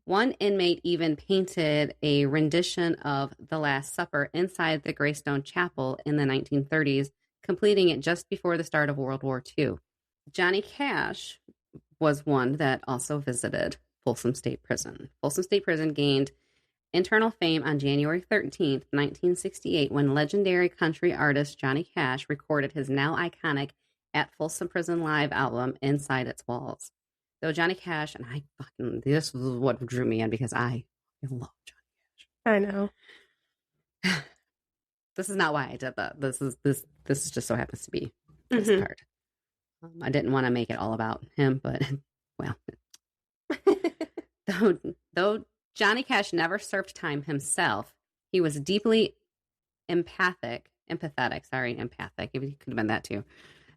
One inmate even painted a rendition of The Last Supper inside the Greystone Chapel in the 1930s, completing it just before the start of World War II. Johnny Cash was one that also visited Folsom State Prison. Folsom State Prison gained internal fame on January 13th, 1968, when legendary country artist Johnny Cash recorded his now iconic At Folsom Prison Live album inside its walls. Though Johnny Cash, and this was what drew me in because I love Johnny Cash. I know. This is not why I did that. This just so happens to be this part. I didn't want to make it all about him, but well. Though Johnny Cash never served time himself, he was deeply empathic. It could have been that too.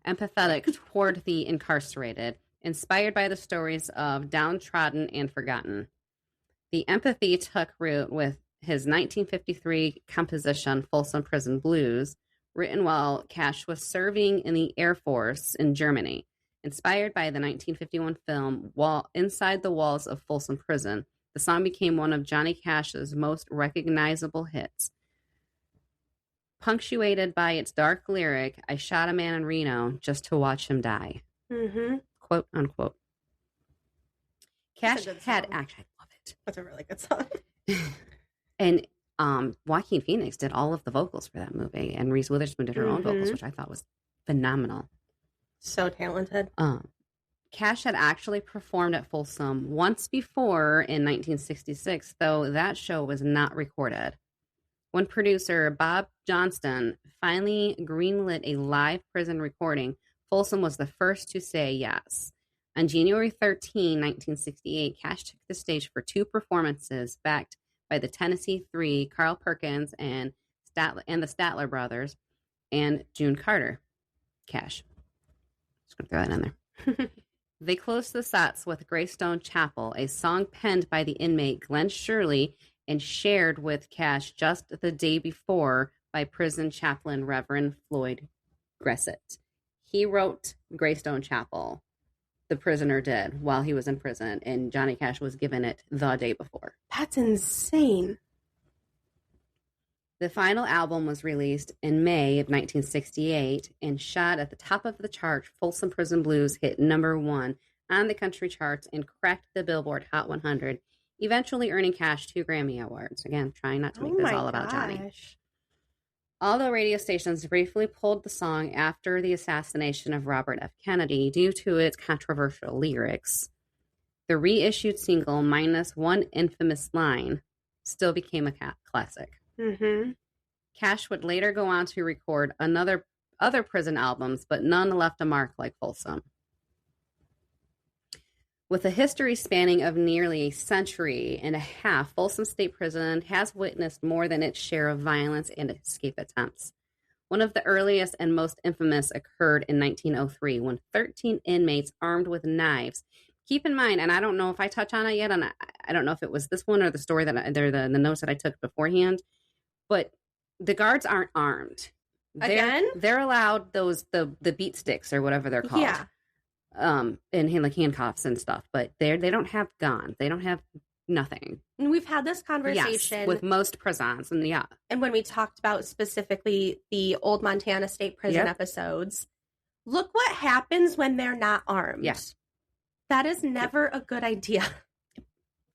Empathetic toward the incarcerated, inspired by the stories of downtrodden and forgotten. The empathy took root with his 1953 composition, Folsom Prison Blues, written while Cash was serving in the Air Force in Germany. Inspired by the 1951 film Inside the Walls of Folsom Prison, the song became one of Johnny Cash's most recognizable hits. Punctuated by its dark lyric, I shot a man in Reno just to watch him die. quote unquote. Cash That's a good had song. actually, I love it. That's a really good song. And Joaquin Phoenix did all of the vocals for that movie, and Reese Witherspoon did her own vocals, which I thought was phenomenal. So talented. Cash had actually performed at Folsom once before in 1966, though that show was not recorded. When producer Bob Johnston finally greenlit a live prison recording, Folsom was the first to say yes. On January 13, 1968, Cash took the stage for 2 performances backed by the Tennessee Three, Carl Perkins and the Statler brothers, and June Carter. Cash. Just going to throw that in there. They closed the sets with Greystone Chapel, a song penned by the inmate Glenn Shirley and shared with Cash just the day before by prison chaplain Reverend Floyd Gressett. He wrote Greystone Chapel, the prisoner did, while he was in prison, and Johnny Cash was given it the day before. That's insane. The final album was released in May of 1968 and shot at the top of the chart. Folsom Prison Blues hit #1 on the country charts and cracked the Billboard Hot 100, eventually earning Cash 2 Grammy Awards. Again, trying not to make this all about Johnny. Although radio stations briefly pulled the song after the assassination of Robert F. Kennedy due to its controversial lyrics, the reissued single, minus one infamous line, still became a classic. Mm-hmm. Cash would later go on to record other prison albums, but none left a mark like Folsom. With a history spanning of nearly a century and a half, Folsom State Prison has witnessed more than its share of violence and escape attempts. One of the earliest and most infamous occurred in 1903 when 13 inmates armed with knives. Keep in mind, and I don't know if I touch on it yet, and I don't know if it was this one or the story that the notes that I took beforehand, but the guards aren't armed. They're allowed the beat sticks or whatever they're called. Yeah. And like handcuffs and stuff, but they don't have guns. They don't have nothing. And we've had this conversation with most prisons, and and when we talked about specifically the old Montana State Prison episodes, look what happens when they're not armed. Yes, that is never a good idea.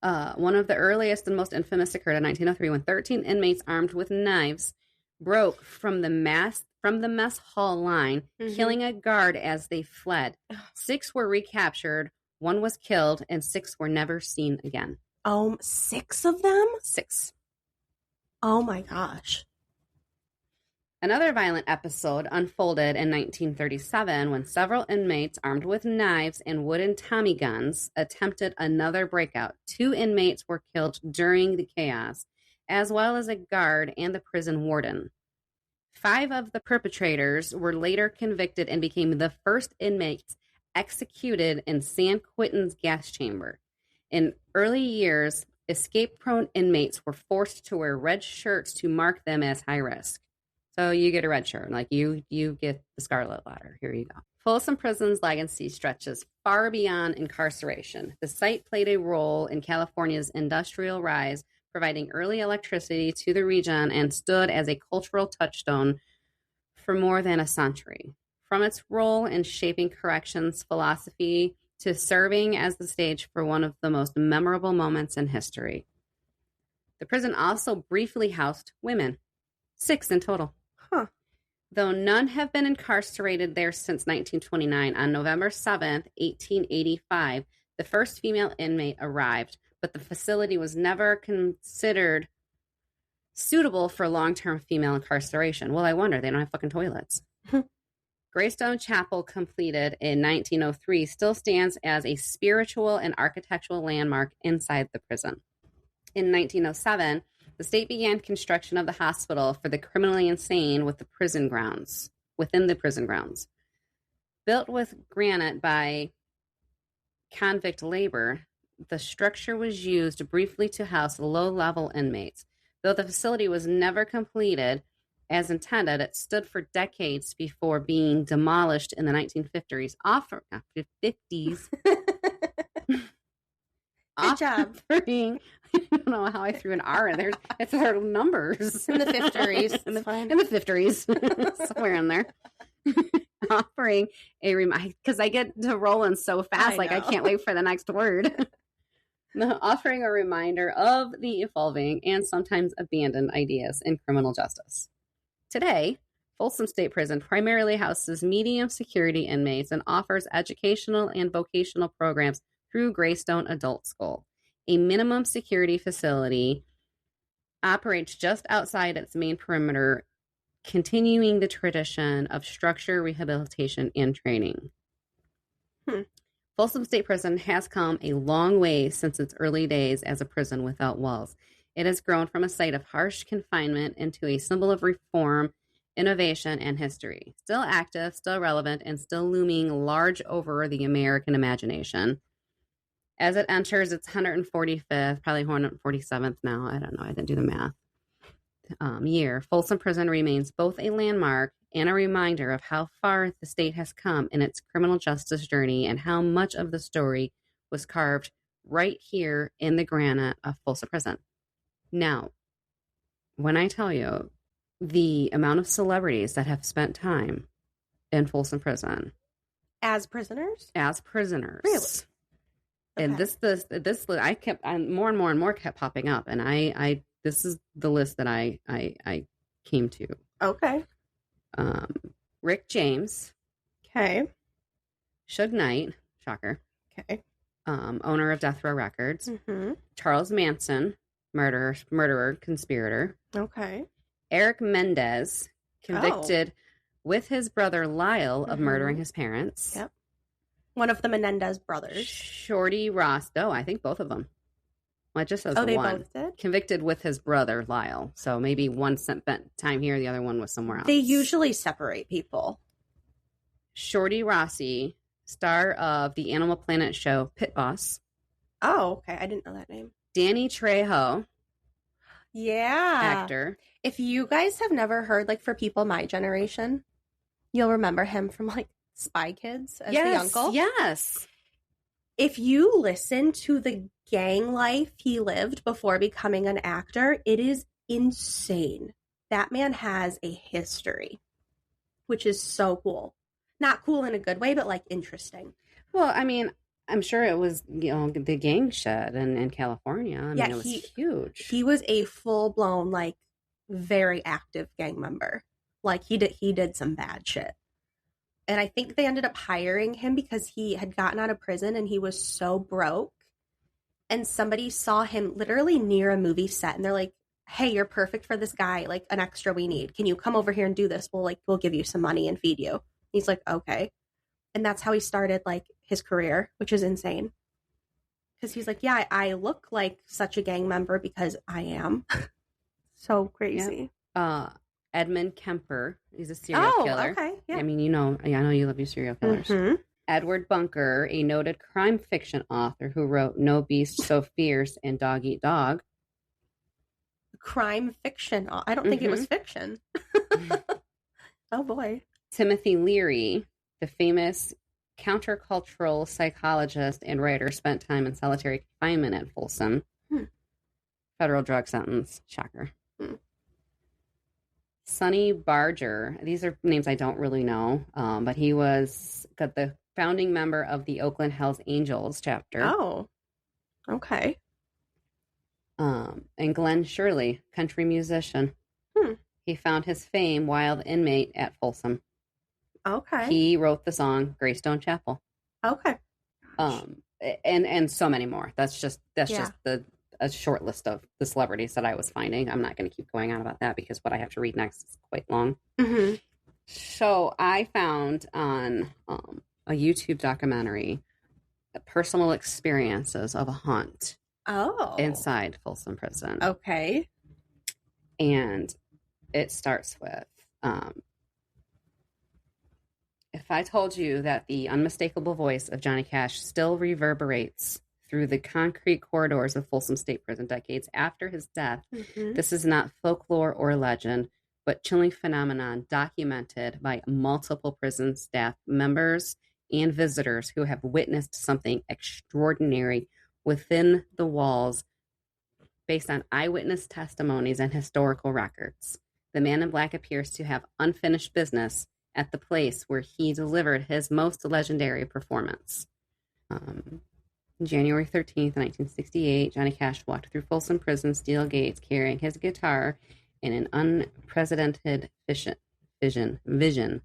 One of the earliest and most infamous occurred in 1903 when 13 inmates armed with knives broke from the mess hall line, killing a guard as they fled. 6 were recaptured, 1 was killed, and 6 were never seen again. 6 of them? 6. Oh my gosh. Another violent episode unfolded in 1937 when several inmates armed with knives and wooden Tommy guns attempted another breakout. 2 inmates were killed during the chaos, as well as a guard and the prison warden. 5 of the perpetrators were later convicted and became the first inmates executed in San Quentin's gas chamber. In early years, escape-prone inmates were forced to wear red shirts to mark them as high risk. So you get a red shirt, like you get the scarlet letter. Here you go. Folsom Prison's legacy stretches far beyond incarceration. The site played a role in California's industrial rise, providing early electricity to the region, and stood as a cultural touchstone for more than a century. From its role in shaping corrections philosophy to serving as the stage for one of the most memorable moments in history. The prison also briefly housed women, 6 in total. Though none have been incarcerated there since 1929, on November 7th, 1885, the first female inmate arrived, but the facility was never considered suitable for long-term female incarceration. Well, I wonder. They don't have fucking toilets. Greystone Chapel, completed in 1903, still stands as a spiritual and architectural landmark inside the prison. In 1907, the state began construction of the hospital for the criminally insane within the prison grounds. Built with granite by convict labor, the structure was used briefly to house low-level inmates. Though the facility was never completed as intended, it stood for decades before being demolished in the 1950s. Good job. Offering, I don't know how I threw an R in there. It's our numbers. In the 50s. in the 50s. Somewhere in there. offering a reminder, because I get to rolling so fast, I can't wait for the next word. Offering a reminder of the evolving and sometimes abandoned ideas in criminal justice. Today, Folsom State Prison primarily houses medium security inmates and offers educational and vocational programs through Greystone Adult School. A minimum security facility operates just outside its main perimeter, continuing the tradition of structure, rehabilitation, and training. Folsom State Prison has come a long way since its early days as a prison without walls. It has grown from a site of harsh confinement into a symbol of reform, innovation, and history. Still active, still relevant, and still looming large over the American imagination. As it enters its 145th, probably 147th now, I don't know, I didn't do the math, year, Folsom Prison remains both a landmark and a reminder of how far the state has come in its criminal justice journey and how much of the story was carved right here in the granite of Folsom Prison. Now, when I tell you the amount of celebrities that have spent time in Folsom Prison. As prisoners? As prisoners. Really? And this more and more kept popping up, and I this is the list that I came to. Okay. Rick James. Okay. Suge Knight, shocker. Okay. Owner of Death Row Records. Mm-hmm. Charles Manson, murderer, conspirator. Okay. Eric Mendez, convicted with his brother Lyle of murdering his parents. Yep. One of the Menendez brothers. Shorty Ross. Oh, I think both of them. Well, it just says they one. Both did? Convicted with his brother Lyle. So maybe one spent time here, the other one was somewhere else. They usually separate people. Shorty Rossi, star of the Animal Planet show Pit Boss. Oh, okay. I didn't know that name. Danny Trejo. Yeah. Actor. If you guys have never heard, like, for people my generation, you'll remember him from, like, Spy Kids as the uncle. Yes. If you listen to the gang life he lived before becoming an actor, it is insane. That man has a history, which is so cool. Not cool in a good way, but, like, interesting. Well, I mean, I'm sure it was, the gang shit in California. I mean, it was huge. He was a full-blown, like, very active gang member. Like, he did some bad shit. And I think they ended up hiring him because he had gotten out of prison and he was so broke. And somebody saw him literally near a movie set and they're like, hey, you're perfect for this guy. Like, an extra we need. Can you come over here and do this? We'll give you some money and feed you. He's like, okay. And that's how he started, like, his career, which is insane. Because he's like, yeah, I look like such a gang member because I am. So crazy. Yeah. Edmund Kemper. He's a serial killer. Okay. Yeah. I mean, I know you love your serial killers. Mm-hmm. Edward Bunker, a noted crime fiction author who wrote No Beast So Fierce and Dog Eat Dog. Crime fiction. I don't think it was fiction. Oh, boy. Timothy Leary, the famous countercultural psychologist and writer, spent time in solitary confinement at Folsom. Federal drug sentence. Shocker. Sonny Barger. These are names I don't really know, but he was the founding member of the Oakland Hells Angels chapter. Oh, okay. And Glenn Shirley, country musician. He found his fame while the inmate at Folsom. Okay. He wrote the song Greystone Chapel. Okay. And so many more. That's just a short list of the celebrities that I was finding. I'm not going to keep going on about that because what I have to read next is quite long. Mm-hmm. So I found on a YouTube documentary personal experiences of a haunt inside Folsom Prison. Okay. And it starts with, if I told you that the unmistakable voice of Johnny Cash still reverberates through the concrete corridors of Folsom State Prison decades after his death, this is not folklore or legend, but chilling phenomenon documented by multiple prison staff members and visitors who have witnessed something extraordinary within the walls based on eyewitness testimonies and historical records. The man in black appears to have unfinished business at the place where he delivered his most legendary performance. January 13th, 1968, Johnny Cash walked through Folsom Prison steel gates carrying his guitar in an unprecedented vision.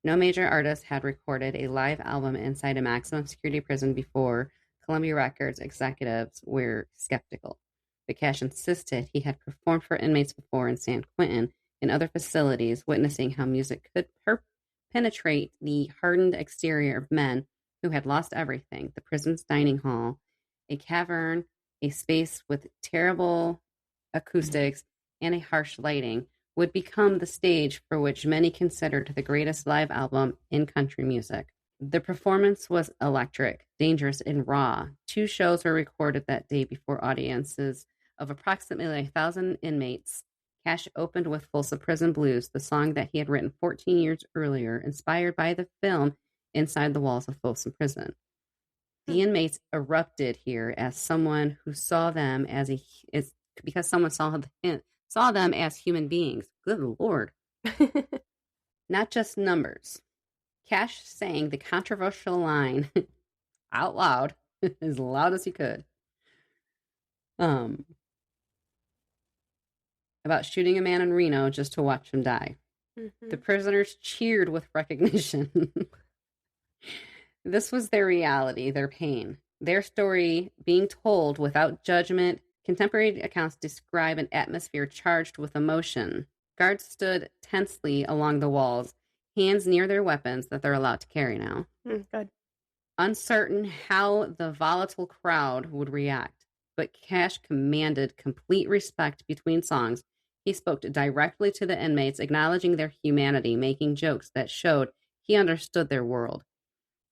No major artist had recorded a live album inside a maximum security prison before. Columbia Records executives were skeptical, but Cash insisted he had performed for inmates before in San Quentin and other facilities, witnessing how music could penetrate the hardened exterior of men who had lost everything. The prison's dining hall, a cavern, a space with terrible acoustics and a harsh lighting, would become the stage for which many considered the greatest live album in country music. The performance was electric, dangerous, and raw. 2 shows were recorded that day before audiences of approximately 1,000 inmates. Cash opened with Folsom Prison Blues, the song that he had written 14 years earlier, inspired by the film Inside the Walls of Folsom Prison. The inmates erupted here as someone who saw them because someone saw them as human beings. Good Lord. Not just numbers. Cash sang the controversial line out loud, as loud as he could, about shooting a man in Reno just to watch him die. Mm-hmm. The prisoners cheered with recognition. This was their reality, their pain, their story being told without judgment. Contemporary accounts describe an atmosphere charged with emotion. Guards stood tensely along the walls, hands near their weapons that they're allowed to carry now. Good. Uncertain how the volatile crowd would react, but Cash commanded complete respect between songs. He spoke directly to the inmates, acknowledging their humanity, making jokes that showed he understood their world.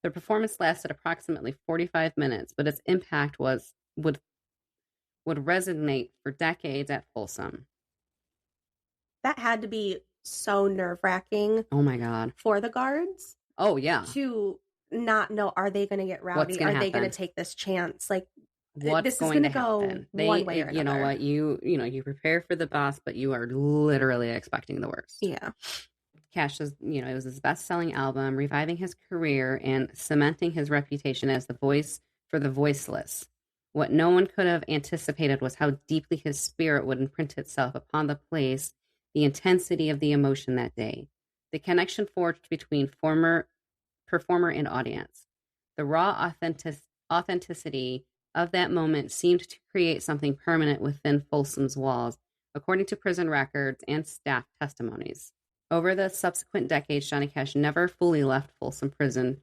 The performance lasted approximately 45 minutes, but its impact would resonate for decades at Folsom. That had to be so nerve-wracking. Oh my God. For the guards. Oh yeah. To not know, are they going to get rowdy? Are they going to take this chance? Like, what's going to go one way or another. You know what? You prepare for the best, but you are literally expecting the worst. Yeah. Cash is, it was his best-selling album, reviving his career and cementing his reputation as the voice for the voiceless. What no one could have anticipated was how deeply his spirit would imprint itself upon the place, the intensity of the emotion that day, the connection forged between performer and audience. The raw authenticity of that moment seemed to create something permanent within Folsom's walls, according to prison records and staff testimonies. Over the subsequent decades, Johnny Cash never fully left Folsom Prison.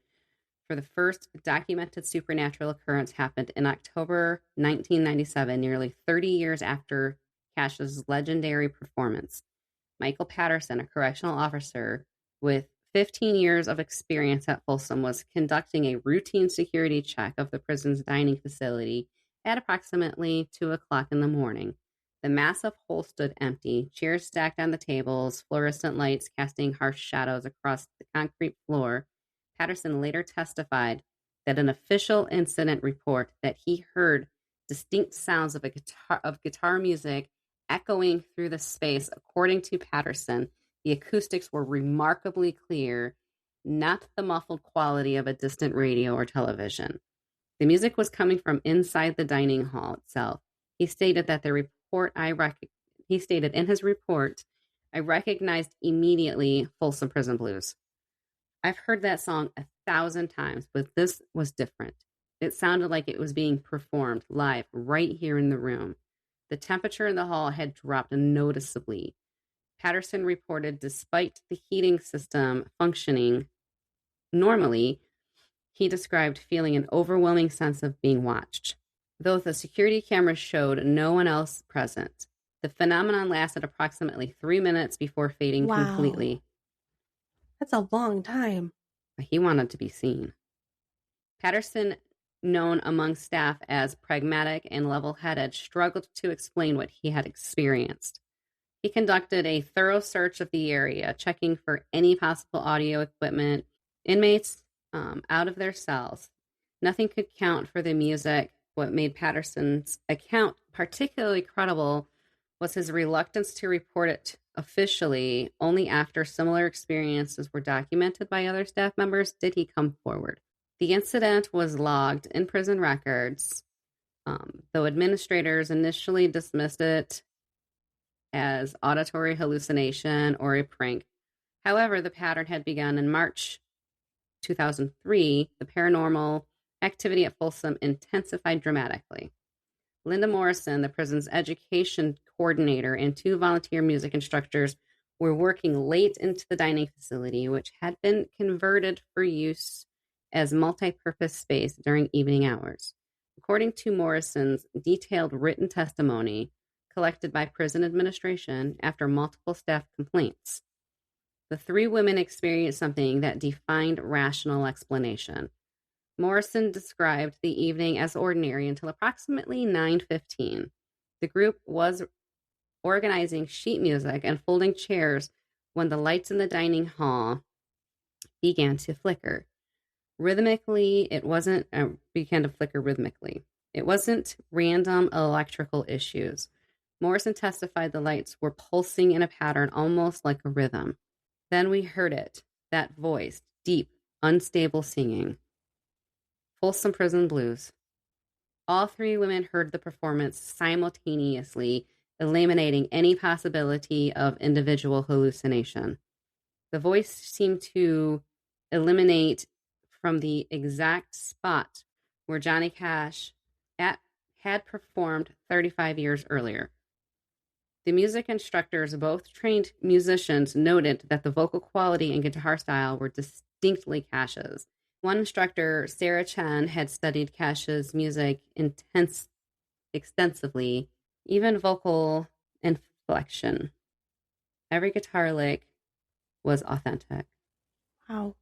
For the first documented supernatural occurrence happened in October 1997, nearly 30 years after Cash's legendary performance. Michael Patterson, a correctional officer with 15 years of experience at Folsom, was conducting a routine security check of the prison's dining facility at approximately 2 o'clock in the morning. The massive hall stood empty, chairs stacked on the tables, fluorescent lights casting harsh shadows across the concrete floor. Patterson later testified that an official incident report that he heard distinct sounds of guitar music echoing through the space. According to Patterson, the acoustics were remarkably clear, not the muffled quality of a distant radio or television. The music was coming from inside the dining hall itself. He stated in his report, I recognized immediately Folsom Prison Blues. I've heard that song 1,000 times, but this was different. It sounded like it was being performed live right here in the room. The temperature in the hall had dropped noticeably. Patterson reported despite the heating system functioning normally, he described feeling an overwhelming sense of being watched. Though the security cameras showed no one else present, the phenomenon lasted approximately 3 minutes before fading completely. That's a long time. He wanted to be seen. Patterson, known among staff as pragmatic and level-headed, struggled to explain what he had experienced. He conducted a thorough search of the area, checking for any possible audio equipment. Inmates out of their cells. Nothing could count for the music. What made Patterson's account particularly credible was his reluctance to report it officially, only after similar experiences were documented by other staff members did he come forward. The incident was logged in prison records, though administrators initially dismissed it as auditory hallucination or a prank. However, the pattern had begun in March 2003. The paranormal activity at Folsom intensified dramatically. Linda Morrison, the prison's education coordinator, and 2 volunteer music instructors were working late into the dining facility, which had been converted for use as multi-purpose space during evening hours. According to Morrison's detailed written testimony collected by prison administration after multiple staff complaints, the 3 women experienced something that defied rational explanation. Morrison described the evening as ordinary until approximately 9:15. The group was organizing sheet music and folding chairs when the lights in the dining hall began to flicker. It wasn't random electrical issues. Morrison testified the lights were pulsing in a pattern almost like a rhythm. Then we heard it, that voice, deep, unstable singing. Folsom Prison Blues. All 3 women heard the performance simultaneously, eliminating any possibility of individual hallucination. The voice seemed to eliminate from the exact spot where Johnny Cash had performed 35 years earlier. The music instructors, both trained musicians, noted that the vocal quality and guitar style were distinctly Cash's. One instructor, Sarah Chen, had studied Cash's music extensively, even vocal inflection. Every guitar lick was authentic. Wow.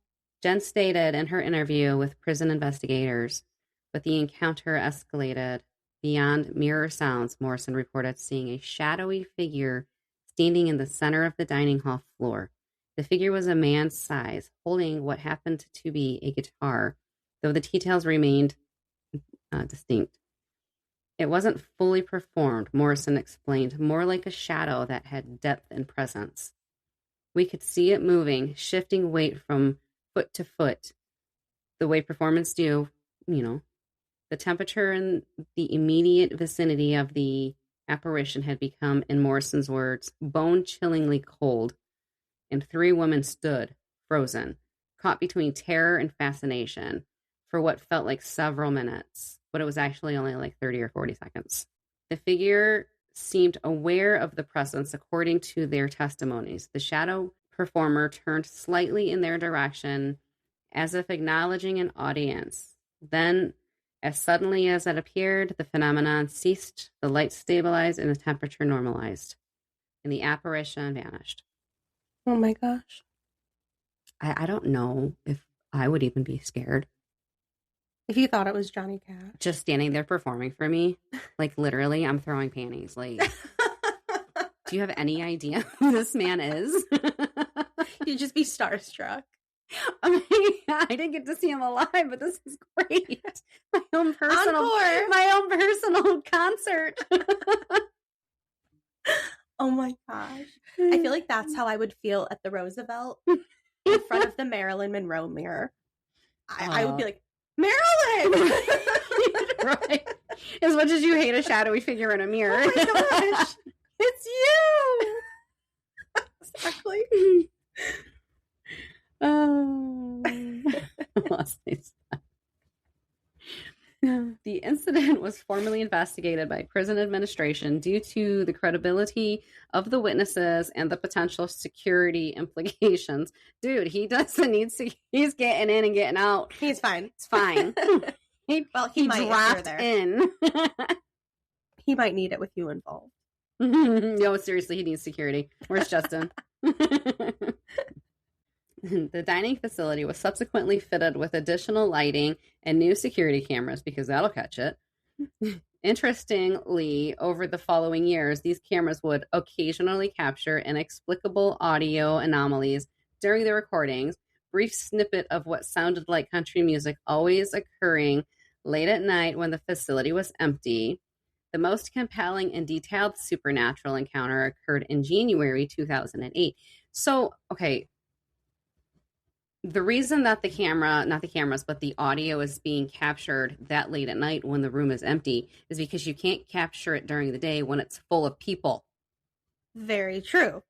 Jen stated in her interview with prison investigators, but the encounter escalated beyond mirror sounds. Morrison reported seeing a shadowy figure standing in the center of the dining hall floor. The figure was a man's size, holding what happened to be a guitar, though the details remained distinct. It wasn't fully performed, Morrison explained, more like a shadow that had depth and presence. We could see it moving, shifting weight from foot to foot, the way performance do, The temperature in the immediate vicinity of the apparition had become, in Morrison's words, bone-chillingly cold, and 3 women stood, frozen, caught between terror and fascination for what felt like several minutes, but it was actually only like 30 or 40 seconds. The figure seemed aware of the presence according to their testimonies. The shadow performer turned slightly in their direction as if acknowledging an audience. Then, as suddenly as it appeared, the phenomenon ceased, the light stabilized, and the temperature normalized, and the apparition vanished. Oh my gosh. I don't know if I would even be scared. If you thought it was Johnny Cash. Just standing there performing for me. Like, literally, I'm throwing panties. Like, do you have any idea who this man is? You'd just be starstruck. I mean, I didn't get to see him alive, but this is great. My own personal concert. Oh my gosh. I feel like that's how I would feel at the Roosevelt in front of the Marilyn Monroe mirror. I would be like, Marilyn! Right. As much as you hate a shadowy figure in a mirror. Oh my gosh. It's you! Exactly. The incident was formally investigated by prison administration due to the credibility of the witnesses and the potential security implications. Dude, he doesn't need he's getting in and getting out. He's fine. It's fine. he might dropped in. He might need it with you involved. No, seriously, he needs security. Where's Justin? The dining facility was subsequently fitted with additional lighting and new security cameras because that'll catch it. Interestingly, over the following years, these cameras would occasionally capture inexplicable audio anomalies during the recordings, brief snippet of what sounded like country music always occurring late at night when the facility was empty. The most compelling and detailed supernatural encounter occurred in January 2008. So, okay, the reason that the camera, not the cameras, but the audio is being captured that late at night when the room is empty is because you can't capture it during the day when it's full of people. Very true.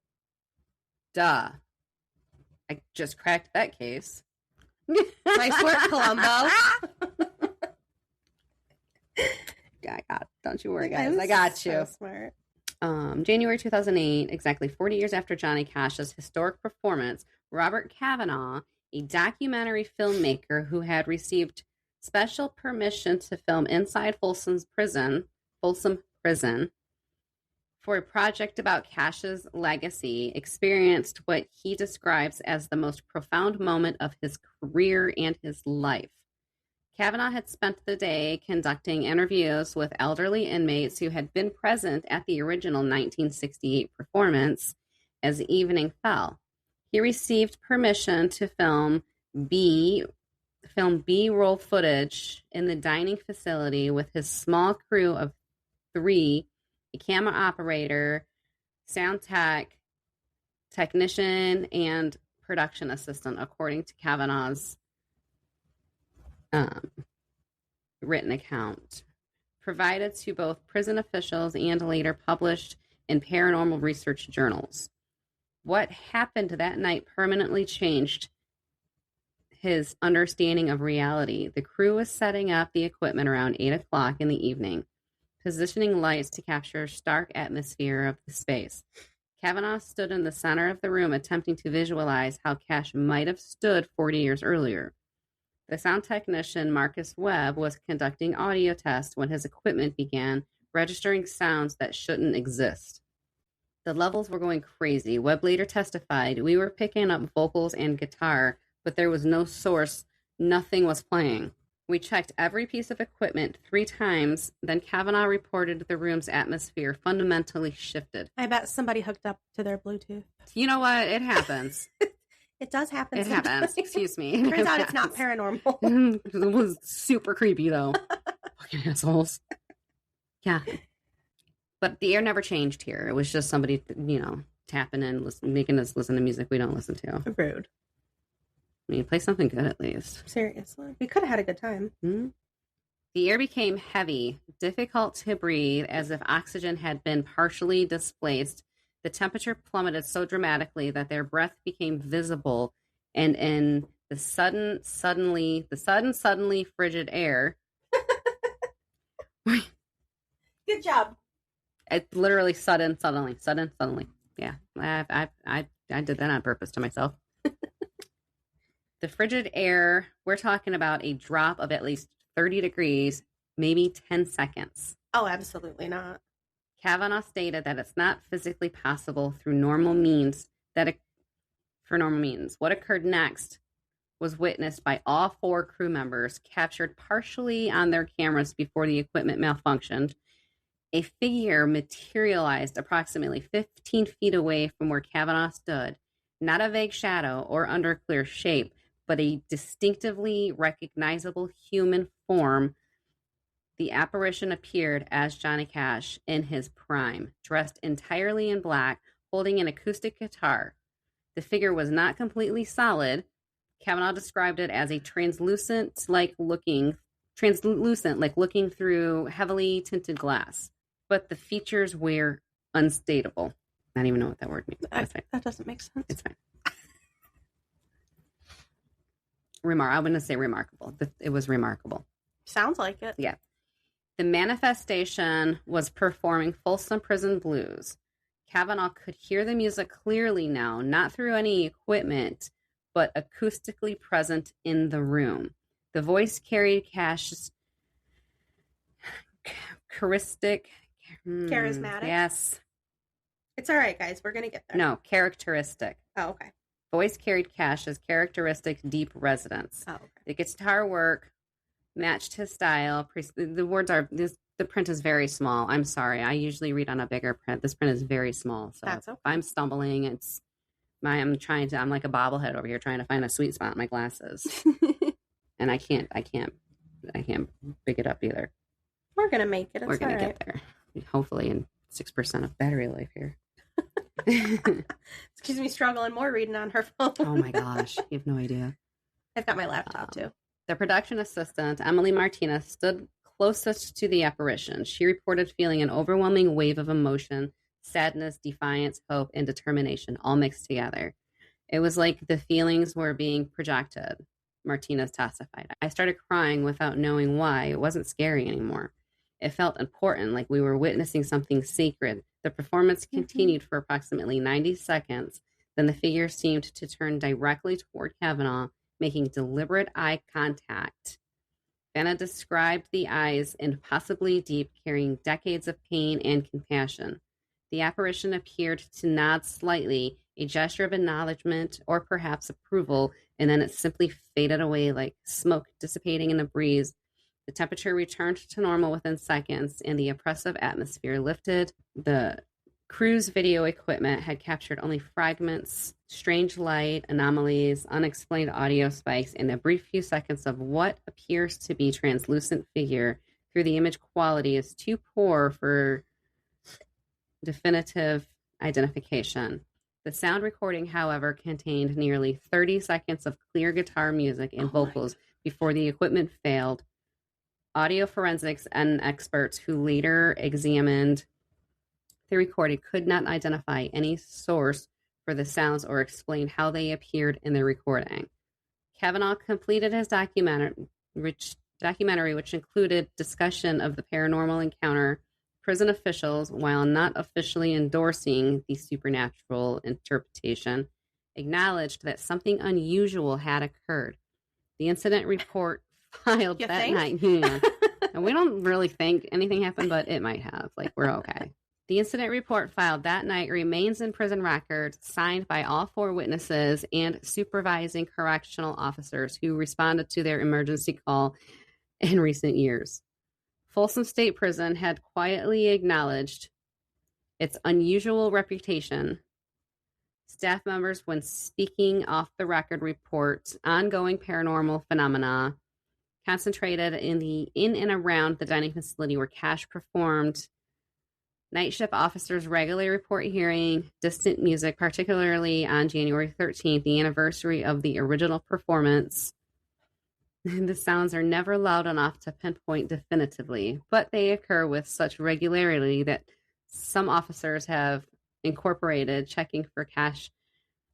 Duh. I just cracked that case. Nice work, Columbo. I got it. Don't you worry, guys. I got you. So smart. January 2008, exactly 40 years after Johnny Cash's historic performance, Robert Cavanaugh, a documentary filmmaker who had received special permission to film inside Folsom Prison, for a project about Cash's legacy, experienced what he describes as the most profound moment of his career and his life. Cavanaugh had spent the day conducting interviews with elderly inmates who had been present at the original 1968 performance as the evening fell. He received permission to film B-roll footage in the dining facility with his small crew of 3, a camera operator, sound technician, and production assistant, according to Cavanaugh's written account, provided to both prison officials and later published in paranormal research journals. What happened that night permanently changed his understanding of reality. The crew was setting up the equipment around 8 o'clock in the evening, positioning lights to capture a stark atmosphere of the space. Cavanaugh stood in the center of the room, attempting to visualize how Cash might have stood 40 years earlier. The sound technician, Marcus Webb, was conducting audio tests when his equipment began registering sounds that shouldn't exist. The levels were going crazy. Webb later testified, "We were picking up vocals and guitar, but there was no source. Nothing was playing. We checked every piece of equipment 3 times. Then Kavanaugh reported the room's atmosphere fundamentally shifted." I bet somebody hooked up to their Bluetooth. You know what? It happens. It does happen. It happens. Excuse me. Turns out it's not paranormal. It was super creepy, though. Fucking assholes. Yeah. But the air never changed here. It was just somebody, tapping in, making us listen to music we don't listen to. Rude. I mean, play something good at least. Seriously. We could have had a good time. Mm-hmm. The air became heavy, difficult to breathe, as if oxygen had been partially displaced. The temperature plummeted so dramatically that their breath became visible, and in the suddenly frigid air. Good job. It literally suddenly. Yeah, I did that on purpose to myself. The frigid air, we're talking about a drop of at least 30 degrees, maybe 10 seconds. Oh, absolutely not. Kavanaugh stated that it's not physically possible through normal means for normal means. What occurred next was witnessed by all 4 crew members, captured partially on their cameras before the equipment malfunctioned. A figure materialized approximately 15 feet away from where Kavanaugh stood, not a vague shadow or underclear shape, but a distinctively recognizable human form. The apparition appeared as Johnny Cash in his prime, dressed entirely in black, holding an acoustic guitar. The figure was not completely solid. Kavanaugh described it as a translucent, like looking through heavily tinted glass. But the features were unstatable. I don't even know what that word means. That doesn't make sense. It's fine. I'm going to say remarkable. It was remarkable. Sounds like it. Yeah. The manifestation was performing Folsom Prison blues. Kavanaugh could hear the music clearly now, not through any equipment, but acoustically present in the room. The voice carried Cash's charismatic. Yes. It's all right, guys. We're going to get there. No, characteristic. Oh, okay. Voice carried Cash's characteristic deep resonance. Oh, okay. The guitar work matched his style. The print is very small. I'm sorry. I usually read on a bigger print. This print is very small. So that's okay. If I'm stumbling, I'm like a bobblehead over here trying to find a sweet spot in my glasses. And I can't pick it up either. We're going to make it. We're going to get there. hopefully, and 6% of battery life here. Excuse me, struggling more reading on her phone. Oh my gosh, you have no idea. I've got my laptop too. The production assistant, Emily Martinez, stood closest to the apparition. She reported feeling an overwhelming wave of emotion, sadness, defiance, hope, and determination, all mixed together. It was like the feelings were being projected, Martinez testified. I started crying without knowing why. It wasn't scary anymore. It felt important, like we were witnessing something sacred. The performance continued for approximately 90 seconds. Then the figure seemed to turn directly toward Kavanaugh, making deliberate eye contact. Vanna described the eyes impossibly deep, carrying decades of pain and compassion. The apparition appeared to nod slightly, a gesture of acknowledgement or perhaps approval, and then it simply faded away like smoke dissipating in a breeze. The temperature returned to normal within seconds, and the oppressive atmosphere lifted. The crew's video equipment had captured only fragments, strange light, anomalies, unexplained audio spikes, and a brief few seconds of what appears to be translucent figure. Through the image quality is too poor for definitive identification. The sound recording, however, contained nearly 30 seconds of clear guitar music and vocals before the equipment failed. Audio forensics and experts who later examined the recording could not identify any source for the sounds or explain how they appeared in the recording. Kavanaugh completed his documentary, which included discussion of the paranormal encounter. Prison officials, while not officially endorsing the supernatural interpretation, acknowledged that something unusual had occurred. The incident report filed that night. Yeah. And we don't really think anything happened, but it might have. Like, we're okay. The incident report filed that night remains in prison records, signed by all 4 witnesses and supervising correctional officers who responded to their emergency call in recent years. Folsom State Prison had quietly acknowledged its unusual reputation. Staff members, when speaking off the record, report ongoing paranormal phenomena concentrated in and around the dining facility where Cash performed. Night shift officers regularly report hearing distant music, particularly on January 13th, the anniversary of the original performance. The sounds are never loud enough to pinpoint definitively, but they occur with such regularity that some officers have incorporated checking for cash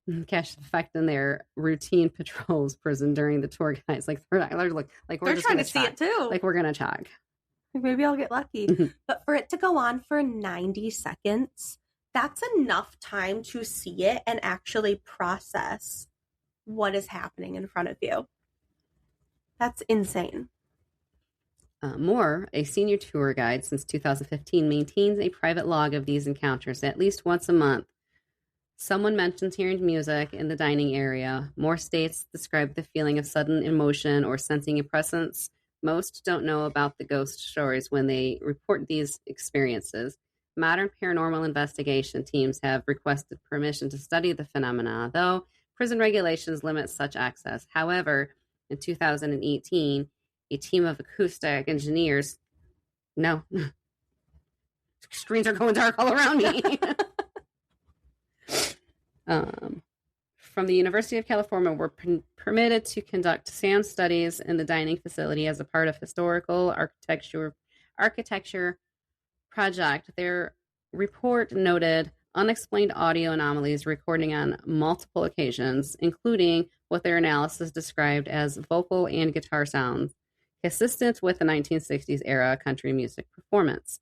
effect in their routine patrols prison during the tour guides. Like they're trying to see it too. Like we're gonna check. Maybe I'll get lucky. But for it to go on for 90 seconds, that's enough time to see it and actually process what is happening in front of you. That's insane. Moore, a senior tour guide since 2015, maintains a private log of these encounters at least once a month. Someone mentions hearing music in the dining area. Moore states describe the feeling of sudden emotion or sensing a presence. Most don't know about the ghost stories when they report these experiences. Modern paranormal investigation teams have requested permission to study the phenomena, though prison regulations limit such access. However, in 2018, a team of acoustic engineers... No. Screens are going dark all around me. From the University of California were permitted to conduct sound studies in the dining facility as a part of historical architecture project. Their report noted unexplained audio anomalies recording on multiple occasions, including what their analysis described as vocal and guitar sounds, consistent with the 1960s era country music performance.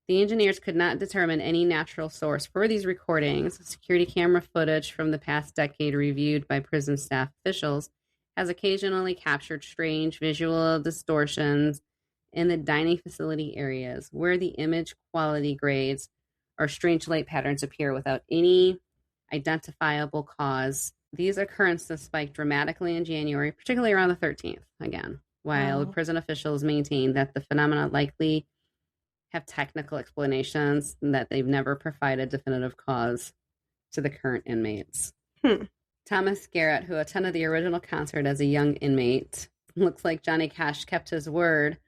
The engineers could not determine any natural source for these recordings. Security camera footage from the past decade reviewed by prison staff officials has occasionally captured strange visual distortions in the dining facility areas where the image quality grades or strange light patterns appear without any identifiable cause. These occurrences spiked dramatically in January, particularly around the 13th, again, while prison officials maintain that the phenomena likely have technical explanations and that they've never provided definitive cause to the current inmates. Thomas Garrett, who attended the original concert as a young inmate, looks like Johnny Cash kept his word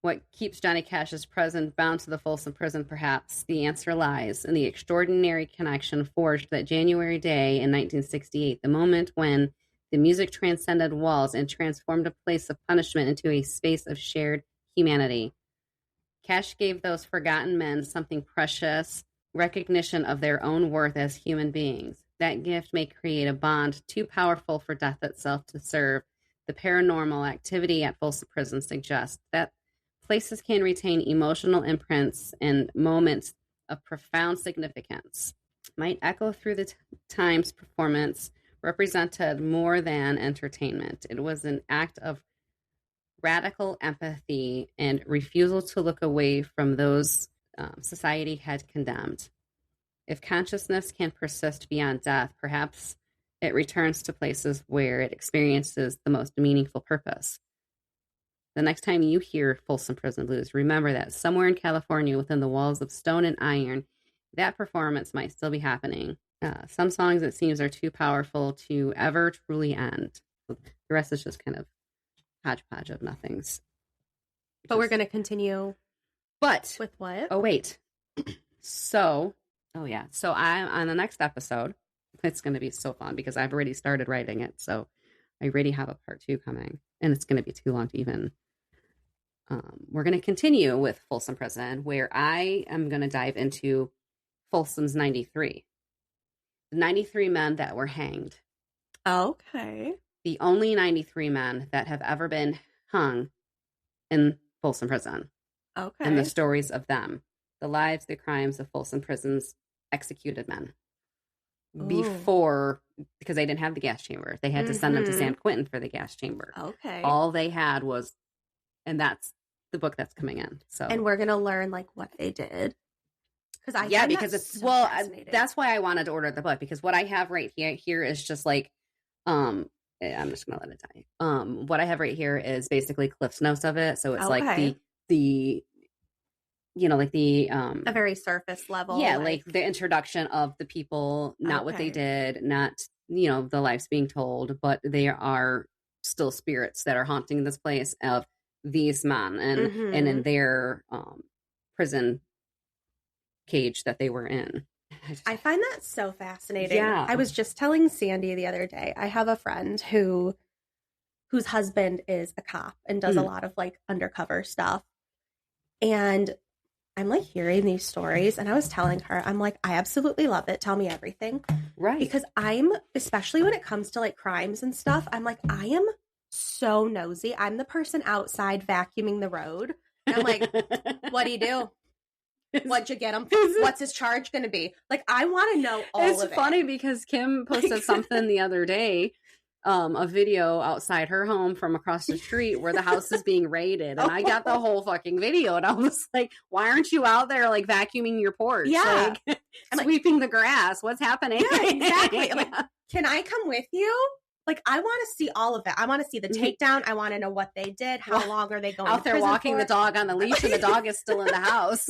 What keeps Johnny Cash's presence bound to the Folsom Prison? Perhaps the answer lies in the extraordinary connection forged that January day in 1968, the moment when the music transcended walls and transformed a place of punishment into a space of shared humanity. Cash gave those forgotten men something precious, recognition of their own worth as human beings. That gift may create a bond too powerful for death itself to serve. The paranormal activity at Folsom Prison suggests that places can retain emotional imprints and moments of profound significance. Might echo through the Times performance represented more than entertainment. It was an act of radical empathy and refusal to look away from those society had condemned. If consciousness can persist beyond death, perhaps it returns to places where it experiences the most meaningful purpose. The next time you hear Folsom Prison Blues, remember that somewhere in California, within the walls of stone and iron, that performance might still be happening. Some songs, it seems, are too powerful to ever truly end. The rest is just kind of hodgepodge of nothings. But we're going to continue. But with what? Oh, wait. So I'm on the next episode. It's going to be so fun because I've already started writing it. So I already have a part 2 coming, and it's going to be too long to even. We're going to continue with Folsom Prison, where I am going to dive into Folsom's 93. The 93 men that were hanged. Okay. The only 93 men that have ever been hung in Folsom Prison. Okay. And the stories of them. The lives, the crimes of Folsom Prison's executed men. Ooh. Before, because they didn't have the gas chamber. They had to send them to San Quentin for the gas chamber. Okay. All they had was, and that's the book that's coming in. So, and we're going to learn like what they did. Because it's, so that's why I wanted to order the book, because what I have right here is just like, I'm just gonna let it die. What I have right here is basically Cliff's Notes of it. So it's like the a very surface level. Yeah, like the introduction of the people, not what they did, not the lives being told, but they are still spirits that are haunting this place of these men and in their prison cage that they were in. I find that so fascinating. Yeah. I was just telling Sandy the other day, I have a friend whose husband is a cop and does a lot of like undercover stuff. And I'm like hearing these stories, and I was telling her, I'm like, I absolutely love it. Tell me everything. Right. Because especially when it comes to like crimes and stuff, I'm like, I am so nosy. I'm the person outside vacuuming the road. And I'm like, what do you do? What'd you get him? What's his charge going to be? Like, I want to know all of it. It's funny because Kim posted something the other day, a video outside her home from across the street where the house is being raided. And I got the whole fucking video. And I was like, why aren't you out there like vacuuming your porch? Yeah. Like, sweeping the grass. What's happening? Yeah, exactly. Like, can I come with you? Like, I want to see all of it. I want to see the takedown. I want to know what they did. How long are they going out there walking for? the dog on the leash, and the dog is still in the house.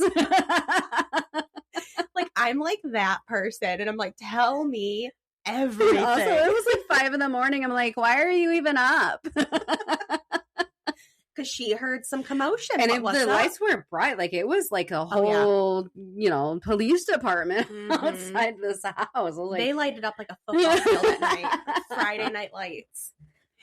Like, I'm like that person, and I'm like, tell me everything. Also, it was like 5 a.m. I'm like, why are you even up? Because she heard some commotion. And the lights were bright. Like, it was like a whole, police department outside this house. Like, they lighted up like a football field at night. Friday night lights.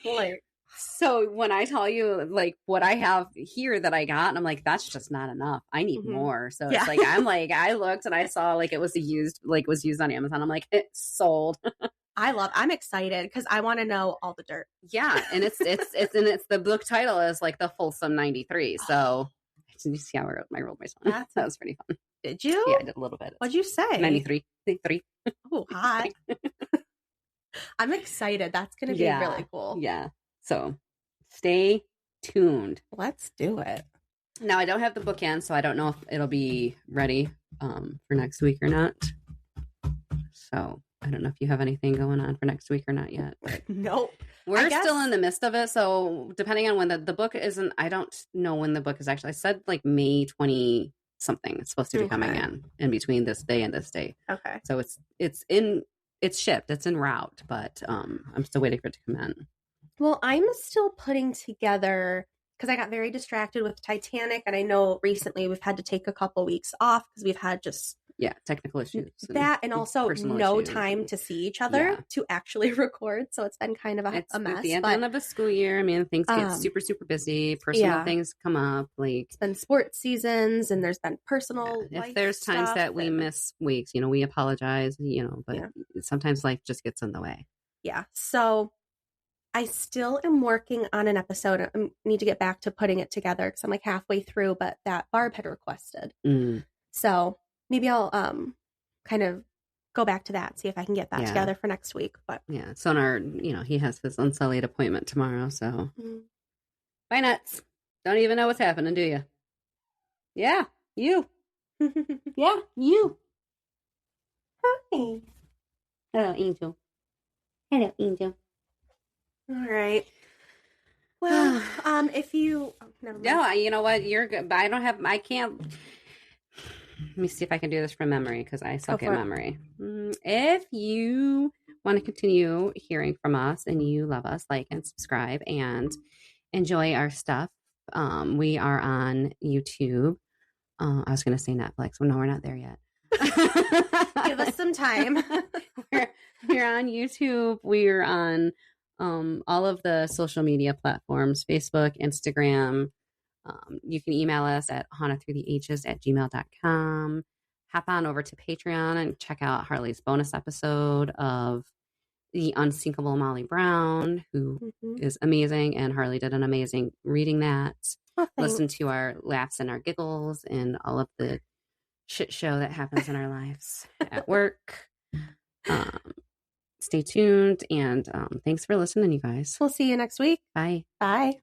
Like, so when I tell you like what I have here that I got, and I'm like, that's just not enough. I need more. So it's like, I looked and I saw like it was used on Amazon. I'm like, it's sold. I'm excited because I want to know all the dirt. Yeah. And it's the book title is like the Folsom 93. So did you see how I rolled my tongue? That was pretty fun. Did you? Yeah, I did a little bit. What'd you say? 93. 3. Oh, hot. I'm excited. That's going to be really cool. Yeah. So stay tuned. Let's do it. Now, I don't have the book in, so I don't know if it'll be ready for next week or not. So I don't know if you have anything going on for next week or not yet. But nope. We're still in the midst of it. So depending on when the book isn't, I don't know when the book is actually. I said like May 20 something. It's supposed to be coming in between this day and this day. Okay. So it's shipped. It's en route, but I'm still waiting for it to come in. Well, I'm still putting together because I got very distracted with Titanic, and I know recently we've had to take a couple weeks off because we've had just technical issues. And also no time to see each other to actually record. So it's been kind of a mess. At the end of the school year, I mean, things get super, super busy. Personal things come up. Like it's been sports seasons, and there's been personal. If there's times that we miss weeks, we apologize. But sometimes life just gets in the way. Yeah. So I still am working on an episode. I need to get back to putting it together because I'm like halfway through, but that Barb had requested. So maybe I'll kind of go back to that, see if I can get that together for next week. But so in our, he has his unsullied appointment tomorrow. So bye nuts. Don't even know what's happening, do you? Yeah, you. Yeah, you. Hi. Hello, Angel. Hello, Angel. All right. Well, if you, never mind. No, you know what? You're good. But I can't. Let me see if I can do this from memory because I suck at memory. If you want to continue hearing from us and you love us, like and subscribe and enjoy our stuff, we are on YouTube. I was going to say Netflix, but no, we're not there yet. Give us some time. we're on YouTube. We're on all of the social media platforms, Facebook, Instagram. You can email us at hauntedthroughtheages@gmail.com. Hop on over to Patreon and check out Harley's bonus episode of The Unsinkable Molly Brown, who is amazing. And Harley did an amazing reading that. Listen to our laughs and our giggles and all of the shit show that happens in our lives at work. Stay tuned. And thanks for listening, you guys. We'll see you next week. Bye. Bye.